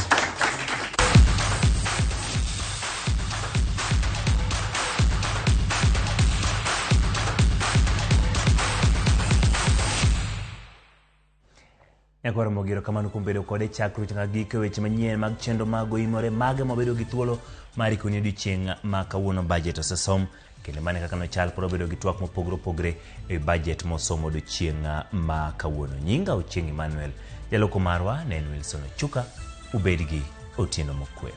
Nekoro mogiro kamano kumbedo kode chakru tanga gike weche manyien mag chendo mago imore mage mobedo gi thuolo mari kuni odiochieng' ma kawuono budget osesom kendo mane kaka no chal poro bedo gi twak mopogre e budget mosomo odiochieng' ma kawuono. Nyinga Ochieng' Emmanuel, jaloko marwa ne Wilson Ochuka, ubed gi otieno mokwe.